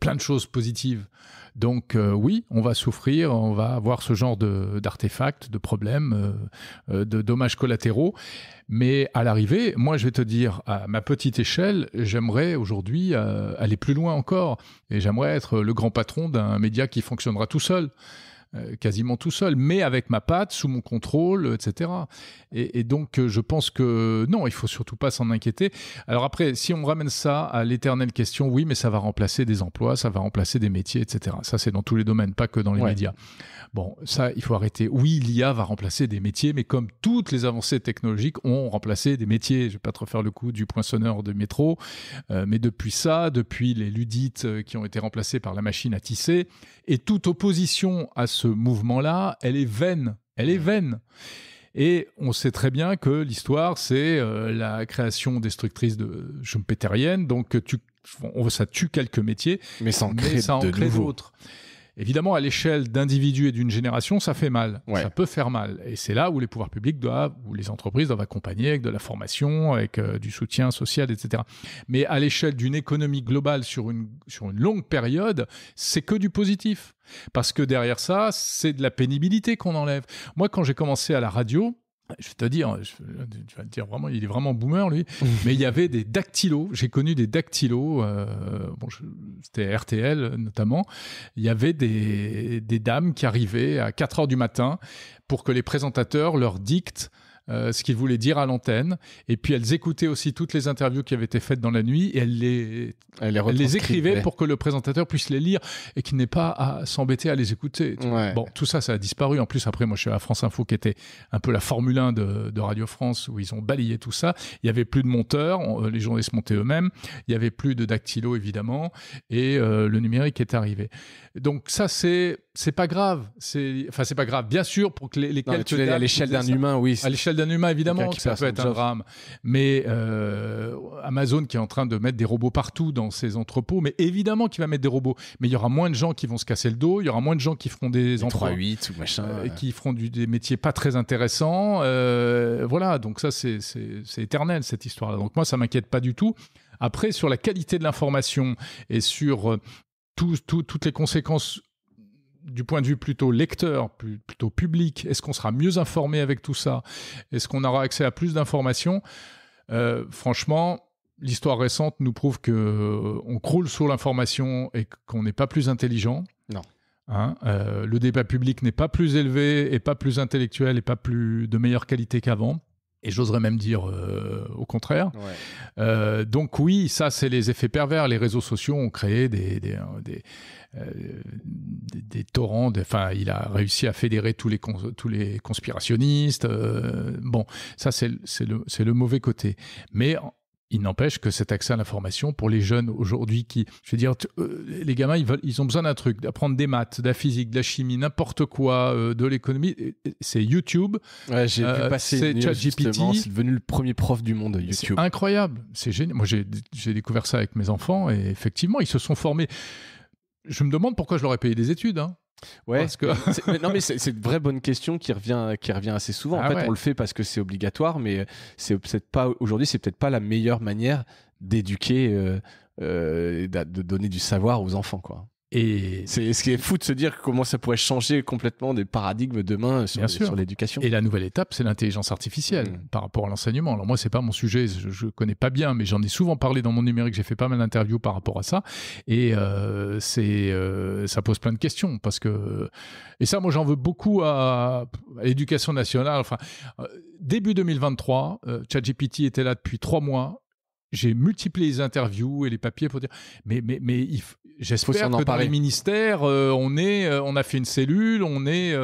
plein de choses positives. Donc oui, on va souffrir, on va avoir ce genre d'artefacts, de problèmes, de dommages collatéraux. Mais à l'arrivée, moi je vais te dire, à ma petite échelle, j'aimerais aujourd'hui aller plus loin encore. Et j'aimerais être le grand patron d'un média qui fonctionnera tout seul. Quasiment tout seul, mais avec ma patte, sous mon contrôle, etc. Et donc, je pense que non, il faut surtout pas s'en inquiéter. Alors après, si on ramène ça à l'éternelle question, oui, mais ça va remplacer des emplois, ça va remplacer des métiers, etc. Ça, c'est dans tous les domaines, pas que dans les médias. Bon, ça, il faut arrêter. Oui, l'IA va remplacer des métiers, mais comme toutes les avancées technologiques ont remplacé des métiers, je vais pas te refaire le coup du poinçonneur de métro, mais depuis les ludites qui ont été remplacés par la machine à tisser, et toute opposition à ce mouvement-là, elle est vaine. Et on sait très bien que l'histoire, c'est la création destructrice de schumpeterienne, donc ça tue quelques métiers, mais ça en crée d'autres. Évidemment, à l'échelle d'individus et d'une génération, ça fait mal. Ouais. Ça peut faire mal. Et c'est là où les pouvoirs publics doivent, où les entreprises doivent accompagner avec de la formation, avec du soutien social, etc. Mais à l'échelle d'une économie globale sur une longue période, c'est que du positif. Parce que derrière ça, c'est de la pénibilité qu'on enlève. Moi, quand j'ai commencé à la radio, je vais te dire, tu vas te dire vraiment, il est vraiment boomer lui, mais il y avait des dactylos, j'ai connu des dactylos, c'était RTL notamment, il y avait des dames qui arrivaient à 4h du matin pour que les présentateurs leur dictent ce qu'ils voulaient dire à l'antenne, et puis elles écoutaient aussi toutes les interviews qui avaient été faites dans la nuit, et elles les écrivaient pour que le présentateur puisse les lire et qu'il n'ait pas à s'embêter à les écouter. Ouais. Bon, tout ça a disparu. En plus, après, moi, je suis à France Info, qui était un peu la Formule 1 de Radio France, où ils ont balayé tout ça. Il n'y avait plus de monteurs, les journalistes montaient eux-mêmes. Il n'y avait plus de dactylo, évidemment, et le numérique est arrivé. Donc ça, c'est pas grave. Enfin, c'est pas grave. Bien sûr, pour que les non, quelques tu l'as dit à l'échelle d'un humain, oui. À l'échelle d'un humain, évidemment, que ça peut être un drame. Mais Amazon qui est en train de mettre des robots partout dans ses entrepôts, mais évidemment qu'il va mettre des robots. Mais il y aura moins de gens qui vont se casser le dos, il y aura moins de gens qui feront des emplois 3-8 ou machin. Qui feront des métiers pas très intéressants. Voilà, donc ça, c'est éternel, cette histoire-là. Donc moi, ça m'inquiète pas du tout. Après, sur la qualité de l'information et sur toutes les conséquences du point de vue plutôt lecteur, plutôt public, est-ce qu'on sera mieux informé avec tout ça? Est-ce qu'on aura accès à plus d'informations? Franchement, l'histoire récente nous prouve qu'on croule sous l'information et qu'on n'est pas plus intelligent. Non. Hein, le débat public n'est pas plus élevé et pas plus intellectuel et pas plus de meilleure qualité qu'avant. Et j'oserais même dire au contraire. Ouais. Donc oui, ça, c'est les effets pervers. Les réseaux sociaux ont créé des torrents. Enfin, il a réussi à fédérer tous les conspirationnistes. Bon, ça, c'est le mauvais côté. Mais il n'empêche que cet accès à l'information pour les jeunes aujourd'hui je veux dire, les gamins, ils ont besoin d'un truc, d'apprendre des maths, de la physique, de la chimie, n'importe quoi, de l'économie. C'est YouTube. Ouais, j'ai vu passer c'est ChatGPT. C'est devenu le premier prof du monde, YouTube. C'est incroyable. C'est génial. Moi, j'ai découvert ça avec mes enfants et effectivement, ils se sont formés. Je me demande pourquoi je leur ai payé des études, hein. Ouais, parce que... c'est une vraie bonne question qui revient assez souvent. En fait, ouais. On le fait parce que c'est obligatoire, mais aujourd'hui, c'est peut-être pas la meilleure manière d'éduquer, de donner du savoir aux enfants, quoi. Et c'est ce qui est fou de se dire comment ça pourrait changer complètement des paradigmes demain sur l'éducation. Et la nouvelle étape, c'est l'intelligence artificielle par rapport à l'enseignement. Alors moi, c'est pas mon sujet, je connais pas bien, mais j'en ai souvent parlé dans mon numérique. J'ai fait pas mal d'interviews par rapport à ça, et ça pose plein de questions parce que et ça, moi, j'en veux beaucoup à l'éducation nationale. Enfin, début 2023, ChatGPT était là depuis 3 mois. J'ai multiplié les interviews et les papiers pour dire mais j'espère que dans les ministères on a fait une cellule, on est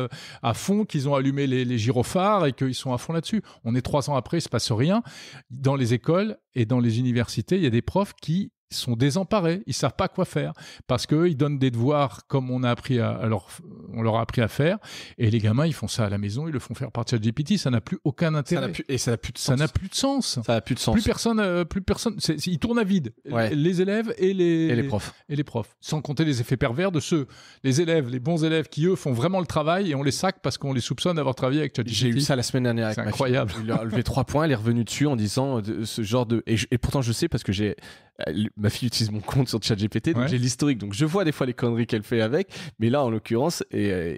à fond, qu'ils ont allumé les gyrophares et qu'ils sont à fond là-dessus. On est 3 ans après, il se passe rien. Dans les écoles et dans les universités, il y a des profs qui sont désemparés, ils savent pas quoi faire parce que ils donnent des devoirs comme on leur a appris à faire, et les gamins ils font ça à la maison, ils le font faire par ChatGPT, ça n'a plus aucun intérêt. Ça n'a plus de sens. Plus personne. Ils tournent à vide. Ouais. Les élèves et les profs. Sans compter les effets pervers de les élèves, les bons élèves qui eux font vraiment le travail et on les saque parce qu'on les soupçonne d'avoir travaillé avec ChatGPT. J'ai eu ça la semaine dernière avec incroyable. Il a levé 3 points, elle est revenue dessus en disant ce genre de et pourtant je sais parce que ma fille utilise mon compte sur ChatGPT, donc j'ai l'historique, donc je vois des fois les conneries qu'elle fait avec, mais là en l'occurrence, et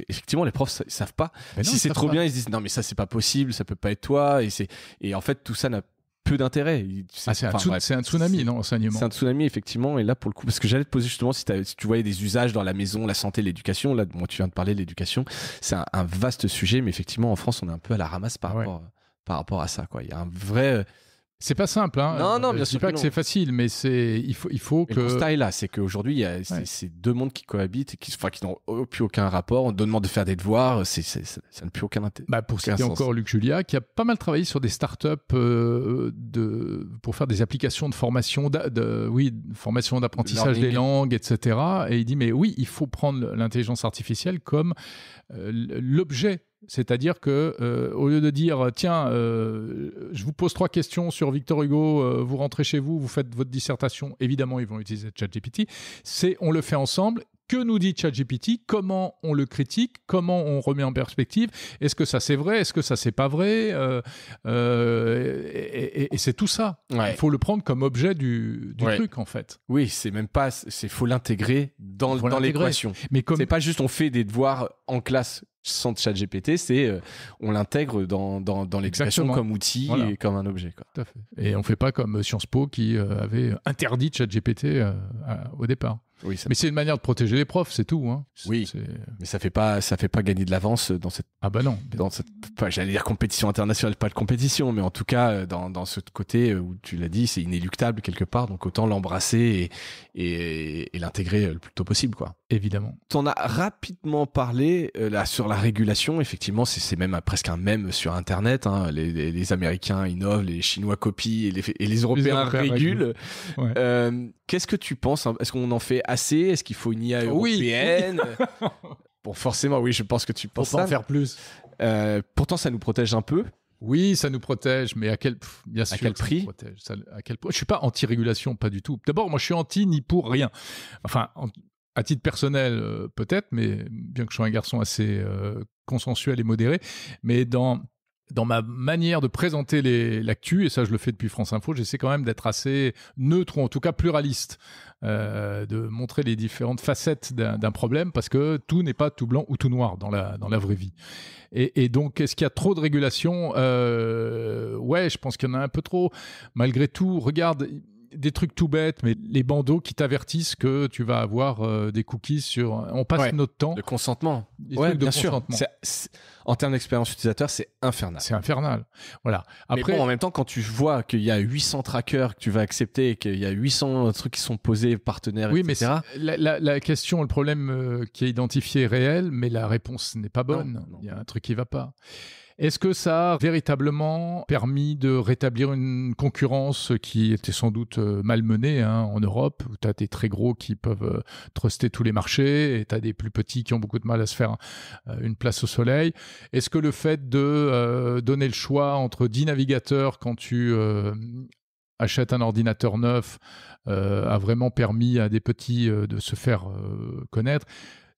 effectivement les profs ils savent pas. Si c'est trop bien, ils se disent non mais ça c'est pas possible, ça peut pas être toi, et en fait tout ça n'a peu d'intérêt. C'est un tsunami dans l'enseignement. C'est un tsunami effectivement, et là pour le coup, parce que j'allais te poser justement si tu voyais des usages dans la maison, la santé, l'éducation. Là moi tu viens de parler de l'éducation, c'est un vaste sujet, mais effectivement en France on est un peu à la ramasse par rapport à ça, quoi. Il y a un vrai C'est pas simple, hein. Non, bien sûr. Je dis pas que c'est facile, mais il faut que. Le constat est là, c'est qu'aujourd'hui, il y a ces deux mondes qui cohabitent et qui n'ont plus aucun rapport. On demande de faire des devoirs, ça n'a plus aucun intérêt. Pour citer encore Luc Julia, qui a pas mal travaillé sur des startups pour faire des applications de formation, formation d'apprentissage des langues, etc. Et il dit, mais oui, il faut prendre l'intelligence artificielle comme l'objet. C'est-à-dire que au lieu de dire tiens, je vous pose 3 questions sur Victor Hugo, vous rentrez chez vous, vous faites votre dissertation, évidemment ils vont utiliser ChatGPT, on le fait ensemble. que nous dit ChatGPT, comment on le critique, comment on remet en perspective, est-ce que ça c'est vrai, est-ce que ça c'est pas vrai, et c'est tout ça. Ouais. Il faut le prendre comme objet du truc en fait. Oui, c'est même pas, faut l'intégrer dans l'équation. Mais c'est pas juste on fait des devoirs en classe sans ChatGPT, c'est on l'intègre dans l'équation comme outil et comme un objet, quoi. Tout à fait. Et on fait pas comme Sciences Po qui avait interdit ChatGPT au départ. Oui, mais c'est une manière de protéger les profs, c'est tout. Hein. Oui, mais ça fait pas gagner de l'avance dans cette. Ah bah non. Dans cette, j'allais dire compétition internationale, pas de compétition, mais en tout cas dans ce côté où tu l'as dit, c'est inéluctable quelque part, donc autant l'embrasser et l'intégrer le plus tôt possible, quoi. Évidemment. Tu en as rapidement parlé là sur la régulation. Effectivement, c'est même presque un mème sur Internet. Hein. Les Américains innovent, les Chinois copient et les Européens régulent. Ouais. Qu'est-ce que tu penses, hein? Est-ce qu'on en fait assez? Est-ce qu'il faut une IA européenne? Oui. Bon, forcément, oui, je pense que tu penses ça. Faut pas en faire plus. Pourtant, ça nous protège un peu. Oui, ça nous protège, mais à quel prix? À quel prix? Je suis pas anti-régulation, pas du tout. D'abord, moi, je suis anti ni pour rien. Enfin, à titre personnel, peut-être, mais bien que je sois un garçon assez consensuel et modéré, mais dans ma manière de présenter l'actu, et ça je le fais depuis France Info, j'essaie quand même d'être assez neutre ou en tout cas pluraliste, de montrer les différentes facettes d'un problème, parce que tout n'est pas tout blanc ou tout noir dans la vraie vie. Et donc, est-ce qu'il y a trop de régulation? Ouais, je pense qu'il y en a un peu trop. Malgré tout, regarde, des trucs tout bêtes, mais les bandeaux qui t'avertissent que tu vas avoir des cookies sur... On passe notre temps... Le consentement. Ouais, bien sûr. En termes d'expérience utilisateur, c'est infernal. C'est infernal. Voilà. Après, mais bon, en même temps, quand tu vois qu'il y a 800 trackers que tu vas accepter, qu'il y a 800 trucs qui sont posés, partenaires, oui, etc. Mais la question, le problème qui est identifié est réel, mais la réponse n'est pas bonne. Il y a un truc qui ne va pas. Est-ce que ça a véritablement permis de rétablir une concurrence qui était sans doute malmenée en Europe, où tu as des très gros qui peuvent truster tous les marchés et tu as des plus petits qui ont beaucoup de mal à se faire une place au soleil? Est-ce que le fait de donner le choix entre 10 navigateurs quand tu achètes un ordinateur neuf a vraiment permis à des petits de se faire connaître?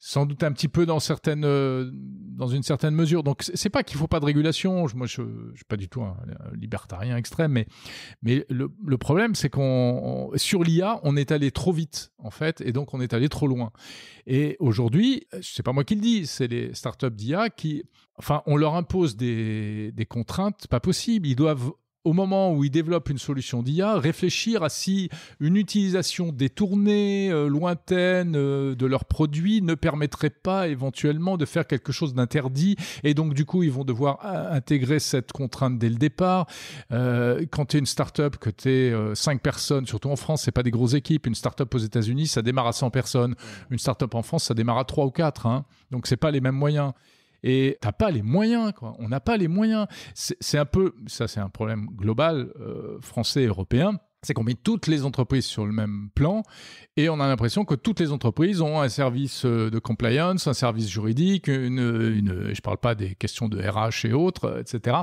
Sans doute un petit peu dans une certaine mesure. Donc, c'est pas qu'il faut pas de régulation. Moi, je suis pas du tout un libertarien extrême, mais le problème, c'est sur l'IA, on est allé trop vite, en fait, et donc on est allé trop loin. Et aujourd'hui, c'est pas moi qui le dis, c'est les startups d'IA qui, enfin, on leur impose des contraintes pas possibles. Ils doivent, au moment où ils développent une solution d'IA, réfléchir à si une utilisation détournée, lointaine de leurs produits ne permettrait pas éventuellement de faire quelque chose d'interdit. Et donc, du coup, ils vont devoir intégrer cette contrainte dès le départ. Quand tu es une start-up, que tu es 5 personnes, surtout en France, c'est pas des grosses équipes. Une start-up aux États-Unis, ça démarre à 100 personnes. Une start-up en France, ça démarre à 3 ou 4. Hein. Donc, c'est pas les mêmes moyens. Et t'as pas les moyens, quoi. On n'a pas les moyens. C'est un peu, ça c'est un problème global français et européen. C'est qu'on met toutes les entreprises sur le même plan et on a l'impression que toutes les entreprises ont un service de compliance, un service juridique, je parle pas des questions de RH et autres, etc.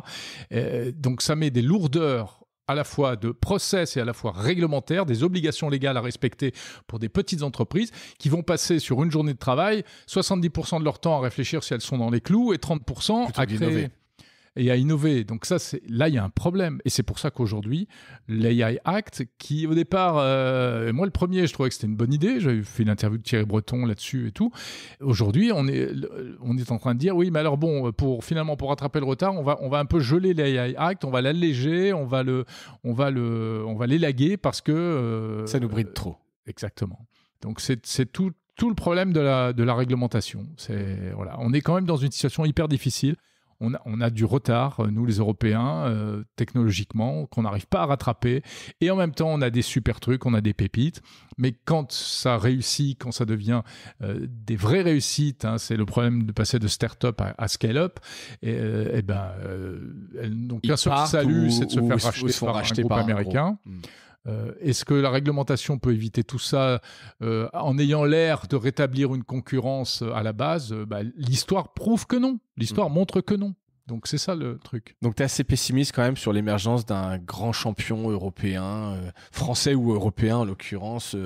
Donc ça met des lourdeurs à la fois de process et à la fois réglementaires, des obligations légales à respecter pour des petites entreprises qui vont passer sur une journée de travail 70% de leur temps à réfléchir si elles sont dans les clous et 30% à créer et à innover. Donc ça, là, il y a un problème. Et c'est pour ça qu'aujourd'hui, l'AI Act, qui au départ, moi le premier, je trouvais que c'était une bonne idée. J'avais fait une interview de Thierry Breton là-dessus et tout. Aujourd'hui, on est en train de dire, oui, mais alors bon, pour rattraper le retard, on va un peu geler l'AI Act, on va l'alléger, on va l'élaguer parce que... ça nous bride trop. Exactement. Donc c'est tout le problème de la réglementation. Voilà. On est quand même dans une situation hyper difficile. On a du retard, nous les Européens, technologiquement, qu'on n'arrive pas à rattraper. Et en même temps, on a des super trucs, on a des pépites. Mais quand ça réussit, quand ça devient des vraies réussites, c'est le problème de passer de start-up à scale-up, donc bien sûr, le salut, c'est de se faire racheter par un groupe américain. Est-ce que la réglementation peut éviter tout ça en ayant l'air de rétablir une concurrence à la base? L'histoire prouve que non. L'histoire montre que non. Donc c'est ça le truc. Donc tu es assez pessimiste quand même sur l'émergence d'un grand champion européen, français ou européen en l'occurrence,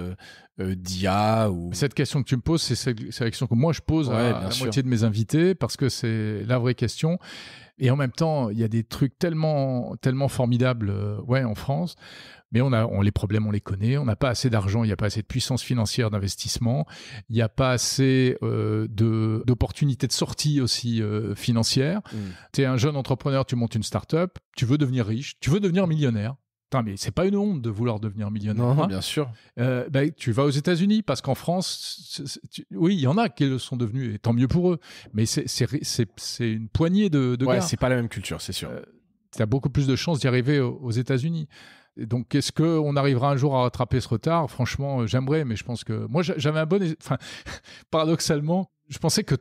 d'IA ou... Cette question que tu me poses, c'est la question que moi je pose à la moitié de mes invités, parce que c'est la vraie question. Et en même temps, il y a des trucs tellement formidables en France. Mais les problèmes, on les connaît. On n'a pas assez d'argent, il n'y a pas assez de puissance financière d'investissement. Il n'y a pas assez d'opportunités de sortie aussi financières. Tu es un jeune entrepreneur, tu montes une start-up, tu veux devenir riche, tu veux devenir millionnaire. Putain, mais c'est pas une honte de vouloir devenir millionnaire. Non, bien sûr. Tu vas aux États-Unis, parce qu'en France, oui, il y en a qui le sont devenus, et tant mieux pour eux. Mais c'est une poignée de gars. C'est pas la même culture, c'est sûr. Tu as beaucoup plus de chances d'y arriver aux États-Unis. Et donc, est-ce qu'on arrivera un jour à rattraper ce retard ? Franchement, j'aimerais, mais je pense que... Moi, j'avais un bon... Enfin, paradoxalement, je pensais que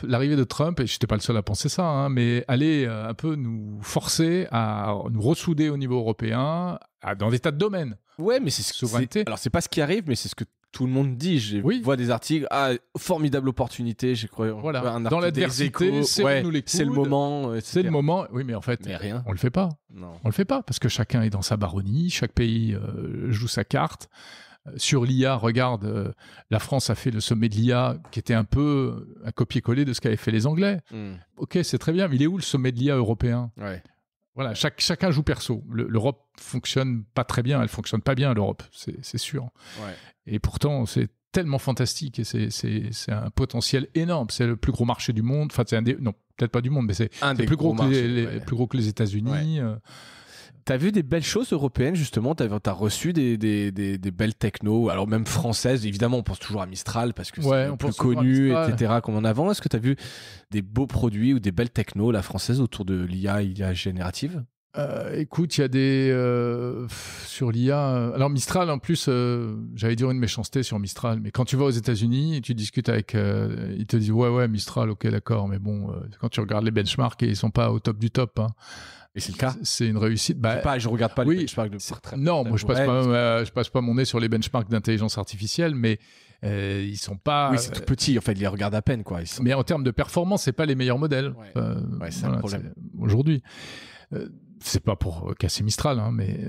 l'arrivée de Trump, et je n'étais pas le seul à penser ça, hein, mais allait un peu nous forcer à nous ressouder au niveau européen dans des tas de domaines. Ouais, mais c'est souveraineté. Alors, c'est pas ce qui arrive, mais c'est ce que tout le monde dit. Je vois des articles, formidable opportunité, j'ai cru. Voilà. Dans l'adversité, c'est nous les coudes. C'est le moment. C'est le moment. Oui, mais en fait, rien. On le fait pas. Non. On le fait pas parce que chacun est dans sa baronnie, chaque pays joue sa carte. Sur l'IA, regarde, la France a fait le sommet de l'IA qui était un peu un copier-coller de ce qu'avaient fait les Anglais. Ok, c'est très bien, mais il est où le sommet de l'IA européen ? Voilà, chacun joue perso. L'Europe fonctionne pas très bien, elle fonctionne pas bien, l'Europe, c'est sûr. Et pourtant, c'est tellement fantastique et c'est un potentiel énorme. C'est le plus gros marché du monde. Enfin, non, peut-être pas du monde, mais c'est plus gros que les États-Unis. T'as vu des belles choses européennes, justement? T'as reçu des belles technos, alors même françaises. Évidemment, on pense toujours à Mistral parce que c'est le plus connu, etc. comme en avant. Est-ce que t'as vu des beaux produits ou des belles technos, la française, autour de l'IA générative? Écoute, il y a des... sur l'IA... Alors Mistral, en plus, j'allais dire une méchanceté sur Mistral, mais quand tu vas aux États-Unis et tu discutes avec... ils te disent, ouais, Mistral, ok, d'accord, mais bon, quand tu regardes les benchmarks, ils sont pas au top du top, hein. Et c'est le cas. C'est une réussite. Je regarde pas les benchmarks de... Non, moi je passe pas mon nez sur les benchmarks d'intelligence artificielle, mais ils sont pas... Oui, c'est tout petit, en fait, ils les regardent à peine, quoi. Mais en termes de performance, c'est pas les meilleurs modèles. C'est un problème. Aujourd'hui. C'est pas pour casser Mistral, hein, mais...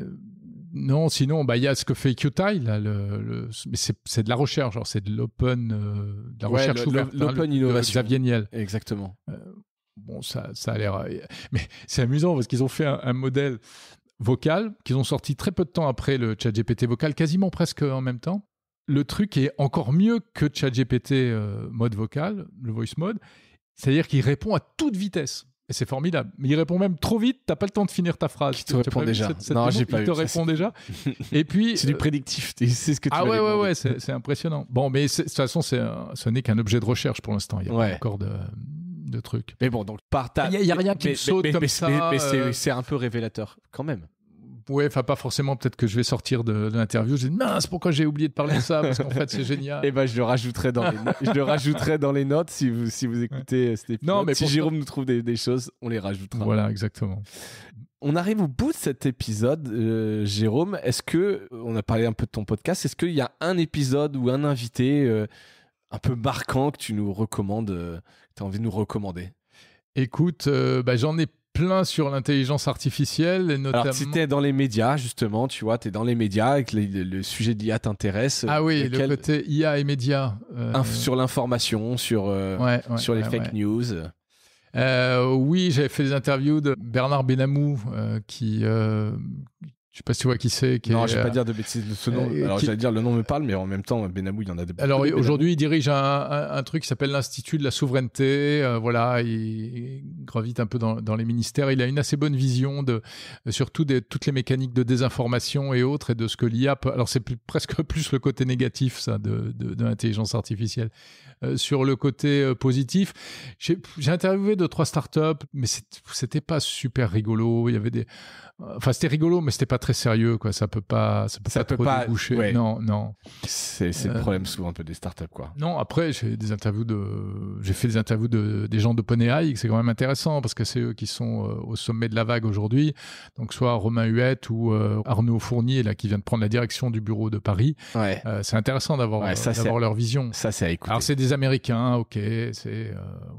Non, sinon, il y a ce que fait QTile, là, mais c'est de la recherche, genre c'est de l'open, de la recherche ouverte. L'open innovation. Xavier Niel. Exactement. Bon, ça a l'air... Mais c'est amusant parce qu'ils ont fait un modèle vocal qu'ils ont sorti très peu de temps après le ChatGPT vocal, quasiment presque en même temps. Le truc est encore mieux que ChatGPT mode vocal, le voice mode. C'est-à-dire qu'il répond à toute vitesse. Et c'est formidable. Mais il répond même trop vite, t'as pas le temps de finir ta phrase. Qui te répond déjà. Non, j'ai pas vu. Il te répond déjà. Et puis... C'est du prédictif. C'est ce que tu ouais, c'est impressionnant. Bon, mais de toute façon, ce n'est qu'un objet de recherche pour l'instant. Il y a pas encore de trucs. Mais bon, donc il y a rien qui me saute comme ça. Mais c'est un peu révélateur quand même. Ouais, enfin pas forcément. Peut-être que je vais sortir de l'interview. Je dis mince, pourquoi j'ai oublié de parler de ça ? Parce qu'en fait, c'est génial. Et je le rajouterai dans les notes si vous écoutez cet épisode. Non, mais si Jérôme nous trouve des choses, on les rajoutera. Voilà, exactement. On arrive au bout de cet épisode, Jérôme. Est-ce que on a parlé un peu de ton podcast ? Est-ce qu'il y a un épisode ou un invité un peu marquant que tu nous recommandes, que tu as envie de nous recommander ? Écoute, j'en ai plein sur l'intelligence artificielle et notamment... Alors si t'es dans les médias justement, tu vois, t'es dans les médias et que le sujet de l'IA t'intéresse. Ah oui, le côté IA et médias. Sur l'information, sur les fake news. Oui, j'avais fait des interviews de Bernard Benamou qui... je sais pas si tu vois qui c'est. Non, je vais pas dire de bêtises de ce nom. Alors, j'allais dire le nom me parle, mais en même temps, Benamou, il y en a des. Alors, aujourd'hui, il dirige un truc qui s'appelle l'Institut de la souveraineté. Voilà, il gravite un peu dans les ministères. Il a une assez bonne vision surtout de toutes les mécaniques de désinformation et autres, et de ce que l'IA peut... Alors, c'est presque plus le côté négatif, ça, de l'intelligence artificielle. Sur le côté positif, j'ai interviewé 2-3 startups, mais c'était pas super rigolo. Il y avait Enfin, c'était rigolo, mais c'était pas très sérieux, quoi. Ça peut pas trop déboucher. Ouais. Non. C'est le problème souvent un peu des startups, quoi. Non, après, j'ai fait des interviews des gens d'OpenAI, c'est quand même intéressant parce que c'est eux qui sont au sommet de la vague aujourd'hui. Donc, soit Romain Huette ou Arnaud Fournier, là, qui vient de prendre la direction du bureau de Paris. Ouais. C'est intéressant d'avoir leur vision. Ça, c'est à écouter. Alors, c'est des Américains, ok.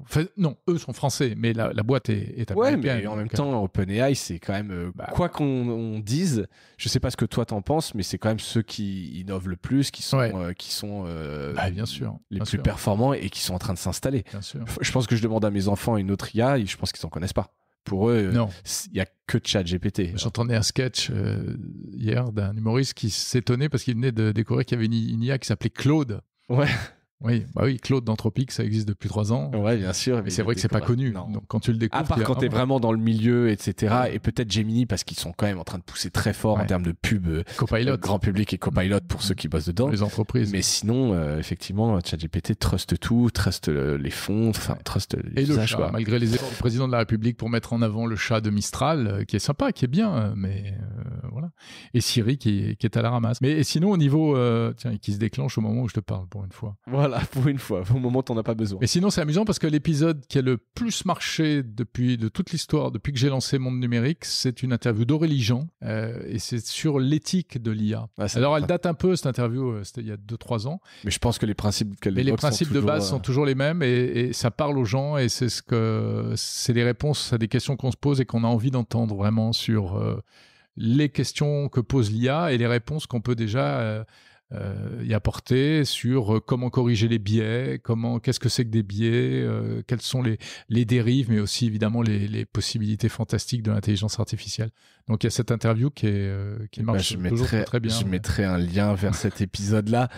Enfin, non, eux sont français, mais la boîte est américaine. Ouais, mais en même temps, OpenAI, c'est quand même... quoi qu'on dise, l'analyse, je sais pas ce que toi t'en penses, mais c'est quand même ceux qui innovent le plus, qui sont bien sûr, les bien plus sûr. performants et qui sont en train de s'installer. Bien sûr. Je pense que je demande à mes enfants une autre IA, et je pense qu'ils en connaissent pas. Pour eux, Non. il y a que ChatGPT. J'entendais un sketch hier d'un humoriste qui s'étonnait parce qu'il venait de découvrir qu'il y avait une IA qui s'appelait Claude. Ouais. Oui, Claude d'Anthropique, ça existe depuis 3 ans. Ouais, bien sûr. Mais c'est vrai que c'est pas connu. Non. Donc quand tu le découvres, à part quand t'es vraiment dans le milieu, etc. Et peut-être Gemini parce qu'ils sont quand même en train de pousser très fort en termes de pub, Copilot, grand public et Copilot pour ceux qui bossent dedans. Les entreprises. Mais sinon, effectivement, ChatGPT trust tout, trust les fonds, enfin trust les usages. Et le chat, malgré les efforts du président de la République pour mettre en avant le chat de Mistral, qui est sympa, qui est bien, mais voilà. Et Siri qui est à la ramasse. Mais sinon au niveau, qui se déclenche au moment où je te parle pour une fois. Voilà, pour une fois. Au moment où t'en as pas besoin. Et sinon, c'est amusant parce que l'épisode qui a le plus marché de toute l'histoire, depuis que j'ai lancé Monde Numérique, c'est une interview d'Aurélie Jean, et c'est sur l'éthique de l'IA. Alors, elle date un peu, cette interview, c'était il y a 2-3 ans. Mais je pense que les principes de base sont toujours les mêmes, et ça parle aux gens, et c'est les réponses à des questions qu'on se pose et qu'on a envie d'entendre vraiment sur les questions que pose l'IA et les réponses qu'on peut déjà y apporter sur comment corriger les biais, qu'est-ce que c'est que des biais, quelles sont les dérives, mais aussi évidemment les possibilités fantastiques de l'intelligence artificielle. Donc il y a cette interview qui marche toujours très bien. Je mettrai un lien vers cet épisode-là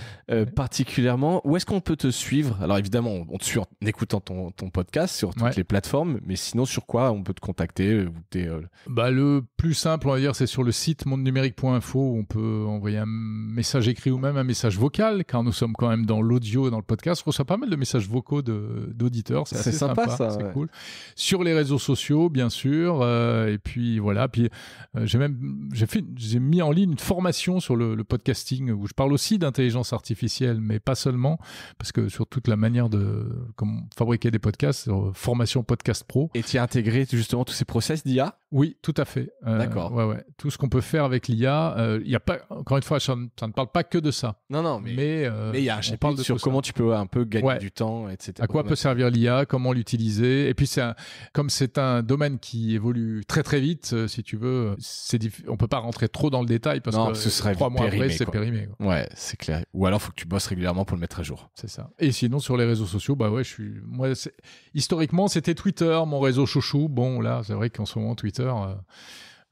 particulièrement. Où est-ce qu'on peut te suivre? Alors évidemment, on te suit en écoutant ton podcast sur toutes les plateformes, mais sinon sur quoi on peut te contacter? Le plus simple, on va dire, c'est sur le site mondenumérique.info où on peut envoyer un message écrit ou même un message vocal, car nous sommes quand même dans l'audio et dans le podcast. Je reçois pas mal de messages vocaux d'auditeurs. C'est assez sympa, ça. C'est cool. Sur les réseaux sociaux, bien sûr. Et puis voilà. Puis j'ai mis en ligne une formation sur le podcasting où je parle aussi d'intelligence artificielle, mais pas seulement, parce que sur toute la manière de comment fabriquer des podcasts, formation podcast pro. Et tu as intégré justement tous ces process d'IA? Oui, tout à fait. D'accord. Ouais. Tout ce qu'on peut faire avec l'IA, il y a pas, encore une fois, ça ne parle pas que de ça. Non, mais il y a un chapitre sur comment tu peux un peu gagner du temps, etc. À quoi peut servir l'IA, comment l'utiliser. Et puis, comme c'est un domaine qui évolue très très vite, si tu veux, on peut pas rentrer trop dans le détail parce que ce serait 3 mois périmé, après, c'est périmé. Ouais, c'est clair. Ou alors, il faut que tu bosses régulièrement pour le mettre à jour. C'est ça. Et sinon, sur les réseaux sociaux, historiquement, c'était Twitter, mon réseau chouchou. Bon, là, c'est vrai qu'en ce moment, Twitter...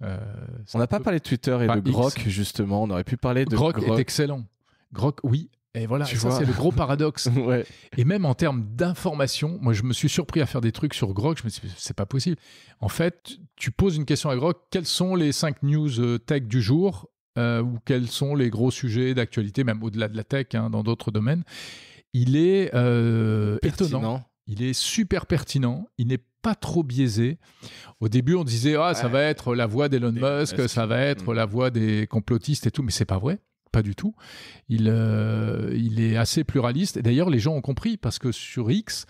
on n'a pas parlé de Twitter et de Grok, justement. On aurait pu parler de Grok. Grok est excellent. Grok, oui. Et voilà, ça c'est le gros paradoxe. Ouais. Et même en termes d'information, moi je me suis surpris à faire des trucs sur Grok, je me suis dit, c'est pas possible. En fait, tu poses une question à Grok, quelles sont les 5 news tech du jour, ou quels sont les gros sujets d'actualité, même au-delà de la tech, dans d'autres domaines. Il est étonnant. Il est super pertinent. Il n'est pas trop biaisé. Au début, on disait ça va être la voix d'Elon Musk, ça va être la voix des complotistes et tout, mais c'est pas vrai. Pas du tout. Il est assez pluraliste. Et d'ailleurs, les gens ont compris parce que sur X,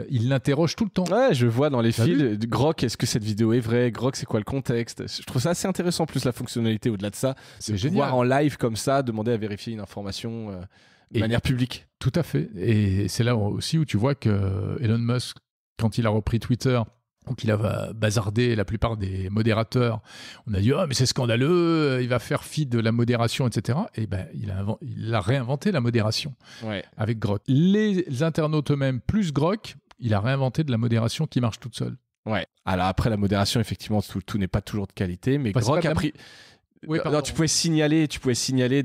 il l'interroge tout le temps. Ouais, je vois dans les fils. Grok, est-ce que cette vidéo est vraie? Grok, c'est quoi le contexte? Je trouve ça assez intéressant, plus la fonctionnalité au-delà de ça. C'est de génial. Voir en live comme ça, demander à vérifier une information de manière publique. Tout à fait. Et c'est là aussi où tu vois que Elon Musk, quand il a repris Twitter, donc il a bazardé la plupart des modérateurs. On a dit mais c'est scandaleux, il va faire fi de la modération, etc. Et il a réinventé la modération avec Grok. Les internautes eux-mêmes plus Grok, il a réinventé de la modération qui marche toute seule. Ouais. Alors après la modération, effectivement, tout n'est pas toujours de qualité, mais Grok a pris. Oui, non, tu pouvais signaler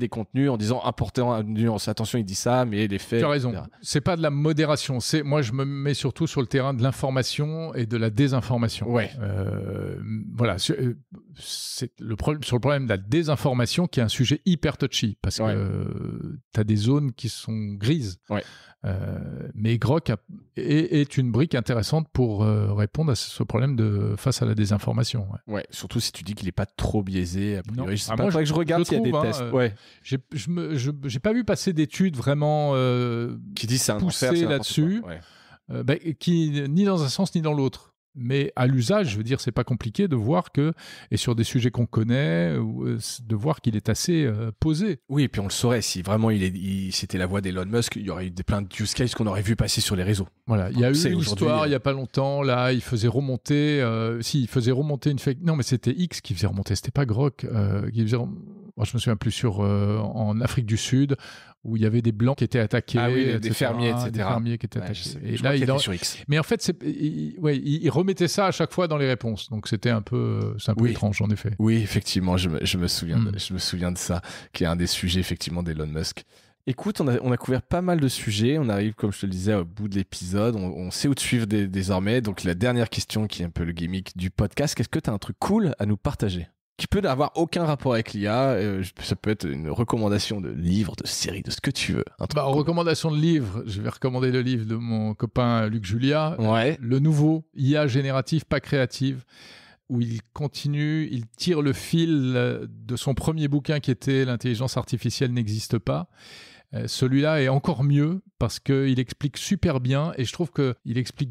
des contenus en disant attention, il dit ça, mais les faits. Tu as raison. Etc. C'est pas de la modération. Moi, je me mets surtout sur le terrain de l'information et de la désinformation. Ouais. Voilà. C'est le problème sur le problème de la désinformation qui est un sujet hyper touchy parce que tu as des zones qui sont grises. Ouais. Mais Grok est une brique intéressante pour répondre à ce problème face à la désinformation. Ouais, surtout si tu dis qu'il n'est pas trop biaisé. Non. C'est pas vrai que je regarde s'il y a des tests. J'ai pas vu passer d'études vraiment qui disent c'est un poussées là-dessus, qui ni dans un sens ni dans l'autre. Mais à l'usage, je veux dire, c'est pas compliqué de voir que, et sur des sujets qu'on connaît, de voir qu'il est assez posé. Oui, et puis on le saurait, si vraiment c'était la voix d'Elon Musk, il y aurait eu plein de use cases qu'on aurait vu passer sur les réseaux. Voilà, il y a eu une histoire il y a pas longtemps, là, il faisait remonter une fake... Non, mais c'était X qui faisait remonter, c'était pas Grok, moi, je me souviens plus en Afrique du Sud, où il y avait des blancs qui étaient attaqués, des fermiers, etc. Des fermiers qui étaient attaqués. Et là, sur X. Mais en fait, il remettait ça à chaque fois dans les réponses. Donc c'était un peu étrange, en effet. Oui, effectivement, je me souviens de ça, qui est un des sujets effectivement d'Elon Musk. Écoute, on a couvert pas mal de sujets. On arrive, comme je te le disais, au bout de l'épisode. On sait où te suivre désormais. Donc la dernière question, qui est un peu le gimmick du podcast, est-ce que tu as un truc cool à nous partager ? Qui peut n'avoir aucun rapport avec l'IA, ça peut être une recommandation de livre, de série, de ce que tu veux. En recommandation de livre, je vais recommander le livre de mon copain Luc Julia, le nouveau IA générative, pas créative, où il tire le fil de son premier bouquin qui était L'intelligence artificielle n'existe pas. Celui-là est encore mieux parce qu'il explique super bien, et je trouve qu'il explique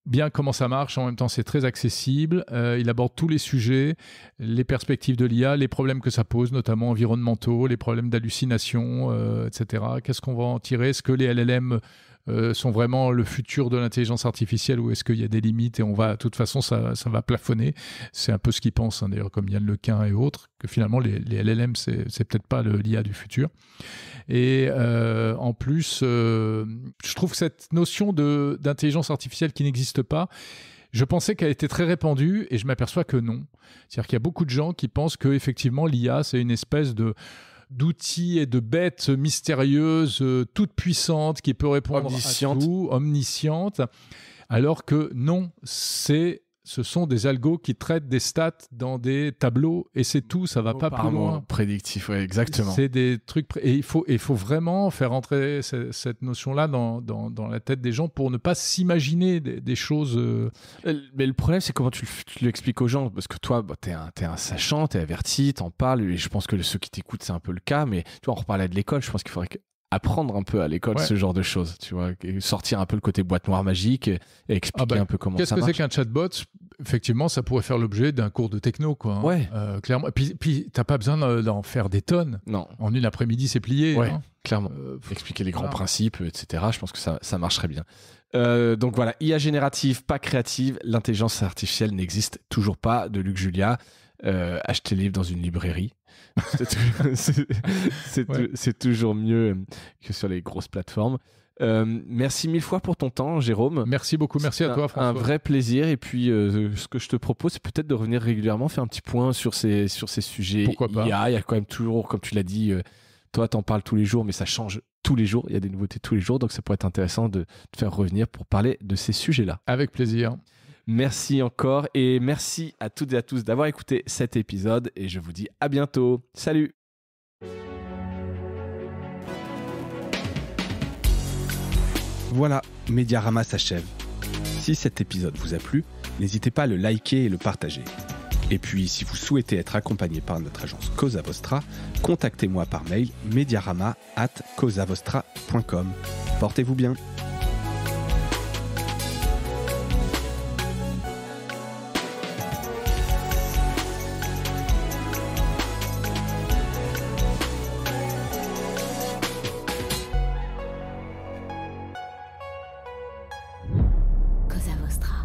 bien comment ça marche, en même temps c'est très accessible, il aborde tous les sujets, les perspectives de l'IA, les problèmes que ça pose, notamment environnementaux, les problèmes d'hallucination, etc. Qu'est-ce qu'on va en tirer ? Est-ce que les LLM sont vraiment le futur de l'intelligence artificielle, ou est-ce qu'il y a des limites et de toute façon ça va plafonner ? C'est un peu ce qu'ils pensent, hein, d'ailleurs, comme Yann Lequin et autres, que finalement les LLM c'est peut-être pas l'IA du futur. Et en plus, je trouve que cette notion d'intelligence artificielle qui n'existe pas, je pensais qu'elle était très répandue, et je m'aperçois que non. C'est-à-dire qu'il y a beaucoup de gens qui pensent que effectivement l'IA c'est une espèce d'outils et de bêtes mystérieuses, toute puissante, qui peut répondre à tout, omnisciente, alors que non, ce sont des algos qui traitent des stats dans des tableaux, et c'est tout, ça va pas plus loin. Prédictif, ouais, exactement. C'est des trucs, et il faut vraiment faire entrer cette notion-là dans la tête des gens pour ne pas s'imaginer des choses. Mais le problème, c'est comment tu l'expliques aux gens, parce que toi, t'es un sachant, t'es averti, t'en parles, et je pense que ceux qui t'écoutent, c'est un peu le cas, mais tu vois, on reparlait de l'école, je pense qu'il faudrait apprendre un peu à l'école ce genre de choses, tu vois, sortir un peu le côté boîte noire magique et expliquer un peu comment ça marche. Qu'est-ce que c'est qu'un chatbot ? Effectivement, ça pourrait faire l'objet d'un cours de techno, quoi. Hein. Ouais. Clairement. Puis t'as pas besoin d'en faire des tonnes. Non. En une après-midi, c'est plié. Ouais, hein. Clairement. Expliquer les grands principes, etc. Je pense que ça marcherait bien. Donc voilà, IA générative, pas créative, l'intelligence artificielle n'existe toujours pas, de Luc Julia. Achetez le livre dans une librairie. C'est toujours mieux que sur les grosses plateformes. Merci mille fois pour ton temps, Jérôme. Merci beaucoup, merci à toi, François. Un vrai plaisir. Et puis, ce que je te propose, c'est peut-être de revenir régulièrement, faire un petit point sur ces sujets. Pourquoi pas ? Il y a quand même toujours, comme tu l'as dit, toi, t'en parles tous les jours, mais ça change tous les jours. Il y a des nouveautés tous les jours, donc ça pourrait être intéressant de te faire revenir pour parler de ces sujets-là. Avec plaisir. Merci encore, et merci à toutes et à tous d'avoir écouté cet épisode, et je vous dis à bientôt. Salut! Voilà, Mediarama s'achève. Si cet épisode vous a plu, n'hésitez pas à le liker et le partager. Et puis, si vous souhaitez être accompagné par notre agence Cosa Vostra, contactez-moi par mail mediarama@cosavostra.com. Portez-vous bien. Cosa Vostra.